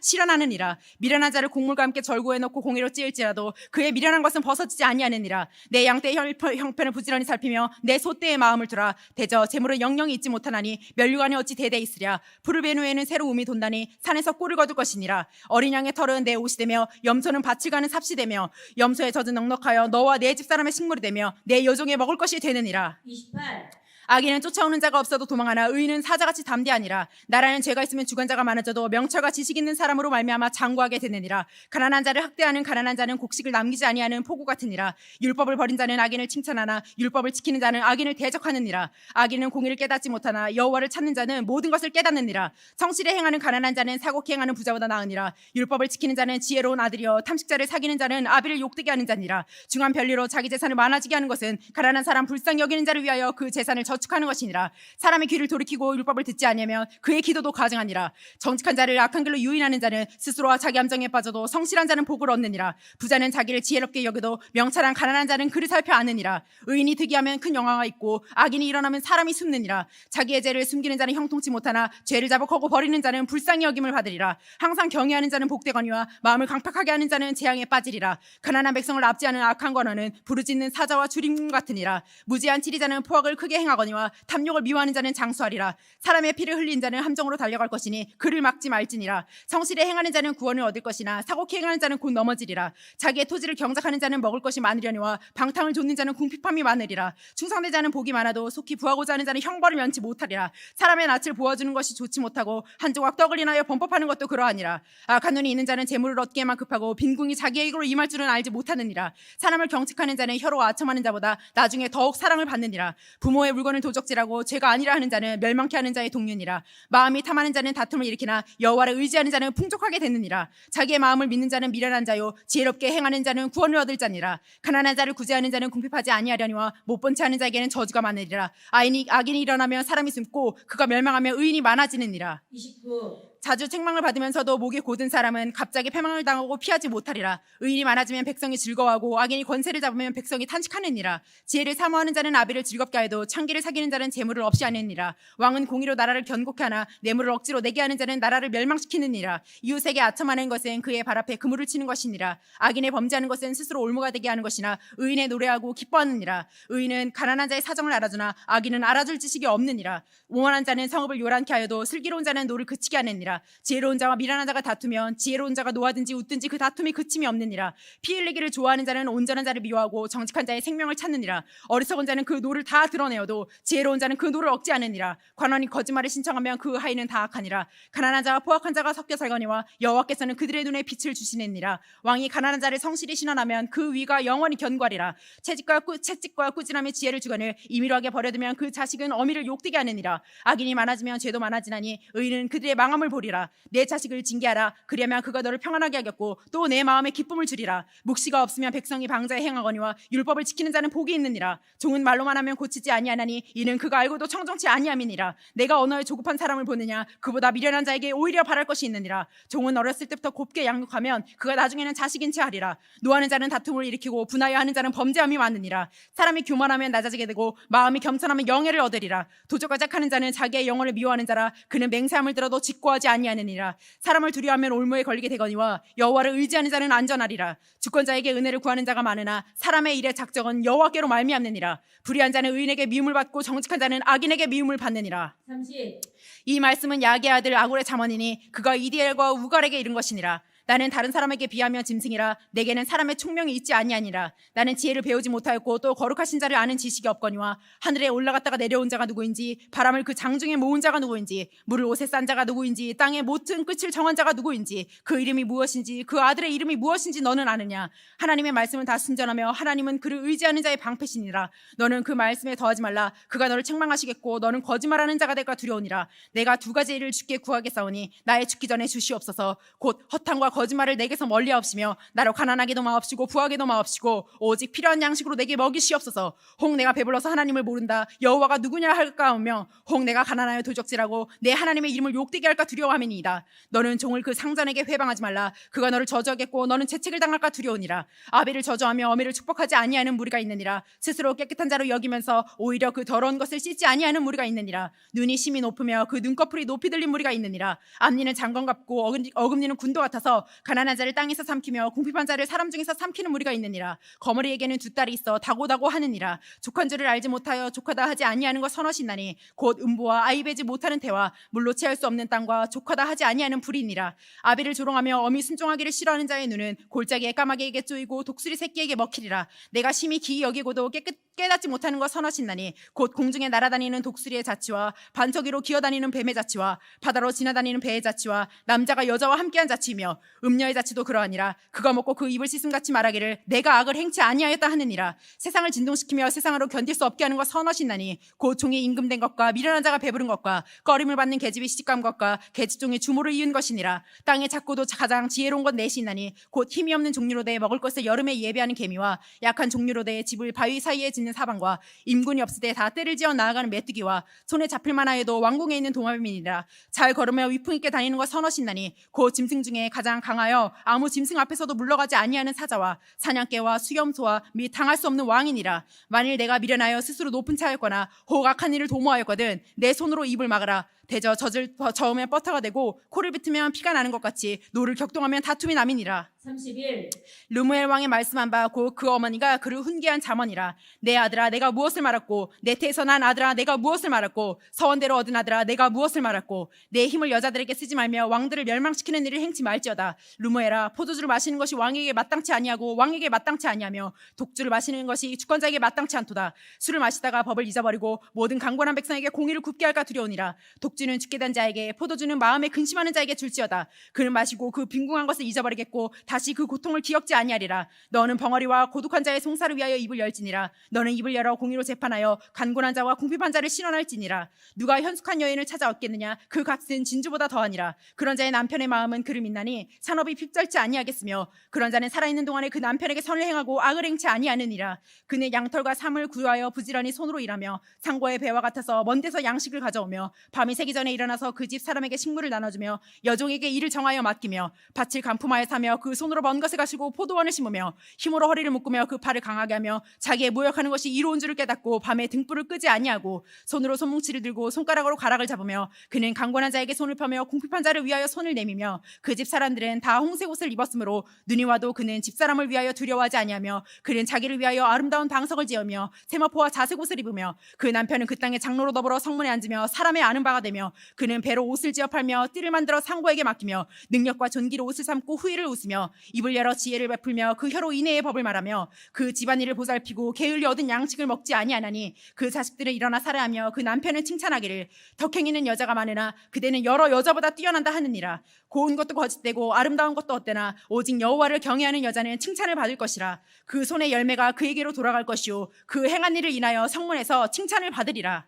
실현하느니라. 미련한 자를 곡물과 함께 절구해 놓고 공의로 찌을지라도 그의 미련한 것은 벗어지지 아니하느니라. 내 양떼의 형편을 부지런히 살피며 내 소떼의 마음을 두라. 대저 재물은 영영이 있지 못하나니 면류관이 어찌 대대 있으랴. 풀을 베는 후에는 새로 움이 돈다니 산에서 꿀을 거둘 것이니라. 어린 양의 털은 내 옷이 되며 염소는 밭을 가는 삽시 되며 염소의 젖은 넉넉하여 너와 내 집사람의 식물이 되며 내 여종의 먹을 것이 되느니라. 28. 악인은 쫓아오는 자가 없어도 도망하나 의인은 사자같이 담대하니라. 나라는 죄가 있으면 주관자가 많아져도 명철과 지식 있는 사람으로 말미암아 장구하게 되느니라. 가난한 자를 학대하는 가난한 자는 곡식을 남기지 아니하는 포구 같으니라. 율법을 버린 자는 악인을 칭찬하나 율법을 지키는 자는 악인을 대적하느니라. 악인은 공의를 깨닫지 못하나 여호와를 찾는 자는 모든 것을 깨닫느니라. 성실히 행하는 가난한 자는 사곡히 행하는 부자보다 나으니라. 율법을 지키는 자는 지혜로운 아들이여 탐식자를 사귀는 자는 아비를 욕되게 하는 자니라. 중한 별리로 자기 재산을 많아지게 하는 것은 가난한 사람 불쌍히 여기는 자를 위하여 그 재산을 저축하는 것이니라. 사람의 귀를 돌이키고 율법을 듣지 아니하면 그의 기도도 가증하니라. 정직한 자를 악한 길로 유인하는 자는 스스로와 자기 함정에 빠져도 성실한 자는 복을 얻느니라. 부자는 자기를 지혜롭게 여겨도 명철한 가난한 자는 그를 살펴 아느니라. 의인이 득이하면 큰 영화가 있고 악인이 일어나면 사람이 숨느니라. 자기의 죄를 숨기는 자는 형통치 못하나 죄를 자복하고 버리는 자는 불쌍히 여김을 받으리라. 항상 경외하는 자는 복되거니와 마음을 강팍하게 하는 자는 재앙에 빠지리라. 가난한 백성을 납치하는 악한 권한은 부르짖는 사자와 주림꾼 같으니라. 무지한 치리자는 포악을 크게 행하거니와 탐욕을 미워하는 자는 장수하리라. 사람의 피를 흘린 자는 함정으로 달려갈 것이니 그를 막지 말지니라. 성실히 행하는 자는 구원을 얻을 것이나 사곡히 행하는 자는 곧 넘어지리라. 자기의 토지를 경작하는 자는 먹을 것이 많으려니와 방탕을 좇는 자는 궁핍함이 많으리라. 충성된 자는 복이 많아도 속히 부하고자 하는 자는 형벌을 면치 못하리라. 사람의 낯을 보아주는 것이 좋지 못하고 한 조각 떡을 인하여 범법하는 것도 그러하니라. 악한 눈이 있는 자는 재물을 얻기에만 급하고 빈궁이 자기의 이익으로 임할 줄은 알지 못하느니라. 사람을 경책하는 자는 혀로 아첨하는 자보다 나중에 더욱 사랑을 받느니라. 부모의 물건을 도적질하고 죄가 아니라 하는 자는 멸망케 하는 자의 동류니라. 마음이 탐하는 자는 다툼을 일으키나 여호와를 의지하는 자는 풍족하게 되느니라. 자기의 마음을 믿는 자는 미련한 자요 지혜롭게 행하는 자는 구원을 얻을 자니라. 가난한 자를 구제하는 자는 궁핍하지 아니하려니와 못본 채 하는 자에게는 저주가 많으리라. 악인이 일어나면 사람이 숨고 그가 멸망하며 의인이 많아지느니라. 29. 자주 책망을 받으면서도 목이 곧은 사람은 갑자기 패망을 당하고 피하지 못하리라. 의인이 많아지면 백성이 즐거워하고 악인이 권세를 잡으면 백성이 탄식하느니라. 지혜를 사모하는 자는 아비를 즐겁게 하여도 창기를 사귀는 자는 재물을 없이 하느니라. 왕은 공의로 나라를 견고케 하나 뇌물을 억지로 내게 하는 자는 나라를 멸망시키느니라. 이웃에게 아첨하는 것은 그의 발 앞에 그물을 치는 것이니라. 악인의 범죄하는 것은 스스로 올무가 되게 하는 것이나 의인의 노래하고 기뻐하느니라. 의인은 가난한 자의 사정을 알아주나 악인은 알아줄 지식이 없느니라. 오만한 자는 성읍을 요란케 하여도 슬기로운 자는 노를 그치게 하느니라. 지혜로운 자와 미련한 자가 다투면 지혜로운 자가 노하든지 웃든지 그 다툼이 그침이 없느니라. 피 흘리기를 좋아하는 자는 온전한 자를 미워하고 정직한 자의 생명을 찾느니라. 어리석은 자는 그 노를 다 드러내어도 지혜로운 자는 그 노를 억제하느니라. 관원이 거짓말을 신청하면 그 하인은 다 악하니라. 가난한 자와 포악한 자가 섞여 살거니와 여호와께서는 그들의 눈에 빛을 주시느니라. 왕이 가난한 자를 성실히 신원하면 그 위가 영원히 견고하리라. 채찍과 꾸지람의 지혜를 주거늘 임의로하게 버려두면 그 자식은 어미를 욕되게 하느니라. 악인이 많아지면 죄도 많아지나니 의인은 그들의 망함을 보리라. 내 자식을 징계하라. 그리하면 그가 너를 평안하게 하겠고 또 내 마음에 기쁨을 주리라. 묵시가 없으면 백성이 방자에 행하거니와 율법을 지키는 자는 복이 있느니라. 종은 말로만 하면 고치지 아니하나니 이는 그가 알고도 청정치 아니함이니라. 내가 언어에 조급한 사람을 보느냐 그보다 미련한 자에게 오히려 바랄 것이 있느니라. 종은 어렸을 때부터 곱게 양육하면 그가 나중에는 자식인 채 하리라. 노하는 자는 다툼을 일으키고 분하여 하는 자는 범죄함이 많으니라. 사람이 교만하면 낮아지게 되고 마음이 겸손하면 영예를 얻으리라. 도적가작하는 자는 자기의 영혼을 미워하는 자라. 그는 맹세함을 들어도 직고하지 아니하느니라. 사람을 두려워하면 올무에 걸리게 되거니와 여호와를 의지하는 자는 안전하리라. 주권자에게 은혜를 구하는 자가 많으나 사람의 일의 작정은 여호와께로 말미암느니라. 불의한 자는 의인에게 미움을 받고 정직한 자는 악인에게 미움을 받느니라. 30. 이 말씀은 야게 아들 아굴의 잠언이니 그가 이디엘과 우갈에게 이른 것이니라. 나는 다른 사람에게 비하며 짐승이라. 내게는 사람의 총명이 있지 아니하니라. 나는 지혜를 배우지 못하였고 또 거룩하신 자를 아는 지식이 없거니와 하늘에 올라갔다가 내려온 자가 누구인지 바람을 그 장중에 모은 자가 누구인지 물을 옷에 싼 자가 누구인지 땅의 모든 끝을 정한 자가 누구인지 그 이름이 무엇인지 그 아들의 이름이 무엇인지 너는 아느냐. 하나님의 말씀은 다 순전하며 하나님은 그를 의지하는 자의 방패시니라. 너는 그 말씀에 더하지 말라. 그가 너를 책망하시겠고 너는 거짓말하는 자가 될까 두려우니라. 내가 두 가지 일을 주께 구하겠사오니 나의 죽기 전에 주시옵소서. 곧 허탕과 거짓말을 내게서 멀리하옵시며 나로 가난하게도 마옵시고 부하게도 마옵시고 오직 필요한 양식으로 내게 먹이시옵소서. 혹 내가 배불러서 하나님을 모른다 여호와가 누구냐 할까 하며 혹 내가 가난하여 도적질하고 내 하나님의 이름을 욕되게 할까 두려워함이니이다. 너는 종을 그 상전에게 회방하지 말라. 그가 너를 저주하겠고 너는 재책을 당할까 두려우니라. 아벨을 저주하며 어미를 축복하지 아니하는 무리가 있느니라. 스스로 깨끗한 자로 여기면서 오히려 그 더러운 것을 씻지 아니하는 무리가 있느니라. 눈이 심히 높으며 그 눈꺼풀이 높이 들린 무리가 있느니라. 앞니는 장건 같고 어금니는 군도 같아서 가난한 자를 땅에서 삼키며 궁핍한 자를 사람 중에서 삼키는 무리가 있느니라. 거머리에게는 두 딸이 있어 다고다고 하느니라. 족한 줄을 알지 못하여 족하다 하지 아니하는 것 선하시나니 곧 음보와 아이 베지 못하는 태와 물로 채할 수 없는 땅과 족하다 하지 아니하는 불이니라. 아벨을 조롱하며 어미 순종하기를 싫어하는 자의 눈은 골짜기에 까마귀에게 쪼이고 독수리 새끼에게 먹히리라. 내가 심히 기이 여기고도 깨닫지 못하는 것 선하시나니 곧 공중에 날아다니는 독수리의 자치와 반석 위로 기어다니는 뱀의 자치와 바다로 지나다니는 배의 자치와 남자가 여자와 함께한 자치이며 음녀의 자치도 그러하니라. 그가 먹고 그 입을 씻음같이 말하기를 내가 악을 행치 아니하였다 하느니라. 세상을 진동시키며 세상으로 견딜 수 없게 하는 것 선하시나니 곧 종이 임금된 것과 미련한 자가 배부른 것과 꺼림을 받는 계집이 시집간 것과 계집종이 주모를 이은 것이니라. 땅에 작고도 가장 지혜로운 것 넷이나니 곧 힘이 없는 종류로되 먹을 것을 여름에 예배하는 개미와 약한 종류로되 집을 바위 사이에 짓는 사방과 임군이 없으되 다 때를 지어 나아가는 메뚜기와 손에 잡힐 만하여도 왕궁에 있는 도마뱀이니라. 잘 걸으며 위풍 있게 다니는 것 선하시나니 곧 짐승 중에 가장 강하여 아무 짐승 앞에서도 물러가지 아니하는 사자와 사냥개와 수염소와 및 당할 수 없는 왕이니라. 만일 내가 미련하여 스스로 높은 차였거나 혹 악한 일을 도모하였거든 내 손으로 입을 막아라. 대저 젖을 저으면 뻐터가 되고 코를 빗으면 피가 나는 것 같이 노를 격동하면 다툼이 남이니라. 31. 르무엘 왕의 말씀한 바 곧 그 어머니가 그를 훈계한 자문이라. 내 아들아 내가 무엇을 말했고 내 태에서 난 아들아 내가 무엇을 말했고 서원대로 얻은 아들아 내가 무엇을 말했고 내 힘을 여자들에게 쓰지 말며 왕들을 멸망시키는 일을 행치 말지어다. 르무엘아 포도주를 마시는 것이 왕에게 마땅치 아니하고 왕에게 마땅치 아니하며 독주를 마시는 것이 주권자에게 마땅치 않도다. 술을 마시다가 법을 잊어버리고 모든 강권한 백성에게 공의를 굽게 할까 두려우니라. 독주는 죽게 된 자에게 포도주는 마음에 근심하는 자에게 줄지어다. 그는 마시고 그 빈궁한 것을 잊어버리겠고 다시 그 고통을 기억지 아니하리라. 너는 벙어리와 고독한 자의 송사를 위하여 입을 열지니라. 너는 입을 열어 공의로 재판하여 간곤한 자와 궁핍한 자를 신원할지니라. 누가 현숙한 여인을 찾아 얻겠느냐. 그 값은 진주보다 더하니라. 그런 자의 남편의 마음은 그를 믿나니 산업이 핍절치 아니하겠으며 그런 자는 살아있는 동안에 그 남편에게 선을 행하고 악을 행치 아니하느니라. 그는 양털과 삼을 구하여 부지런히 손으로 일하며 상고의 배와 같아서 먼 데서 양식을 가져오며 밤이 새기 전에 일어나서 그 집 사람에게 식물을 나눠주며 여종에게 일을 정하여 맡기며 밭을 간품하여 사며 그 손으로 먼 것을 가시고 포도원을 심으며 힘으로 허리를 묶으며 그 팔을 강하게 하며 자기의 모욕하는 것이 이로운 줄을 깨닫고 밤에 등불을 끄지 아니하고 손으로 손뭉치를 들고 손가락으로 가락을 잡으며 그는 강권한 자에게 손을 펴며 궁핍한 자를 위하여 손을 내미며 그 집 사람들은 다 홍색 옷을 입었으므로 눈이 와도 그는 집사람을 위하여 두려워하지 아니하며 그는 자기를 위하여 아름다운 방석을 지으며 세마포와 자색 옷을 입으며 그 남편은 그 땅에 장로로 더불어 성문에 앉으며 사람의 아는 바가 되며 그는 배로 옷을 지어 팔며 띠를 만들어 상고에게 맡기며 능력과 존귀로 옷을 삼고 후일을 웃으며 입을 열어 지혜를 베풀며 그 혀로 인애의 법을 말하며 그 집안일을 보살피고 게을리 얻은 양식을 먹지 아니하나니 그 자식들은 일어나 살아하며 그 남편은 칭찬하기를 덕행이는 여자가 많으나 그대는 여러 여자보다 뛰어난다 하느니라. 고운 것도 거짓되고 아름다운 것도 헛되나 오직 여호와를 경외하는 여자는 칭찬을 받을 것이라. 그 손의 열매가 그에게로 돌아갈 것이요 그 행한 일을 인하여 성문에서 칭찬을 받으리라.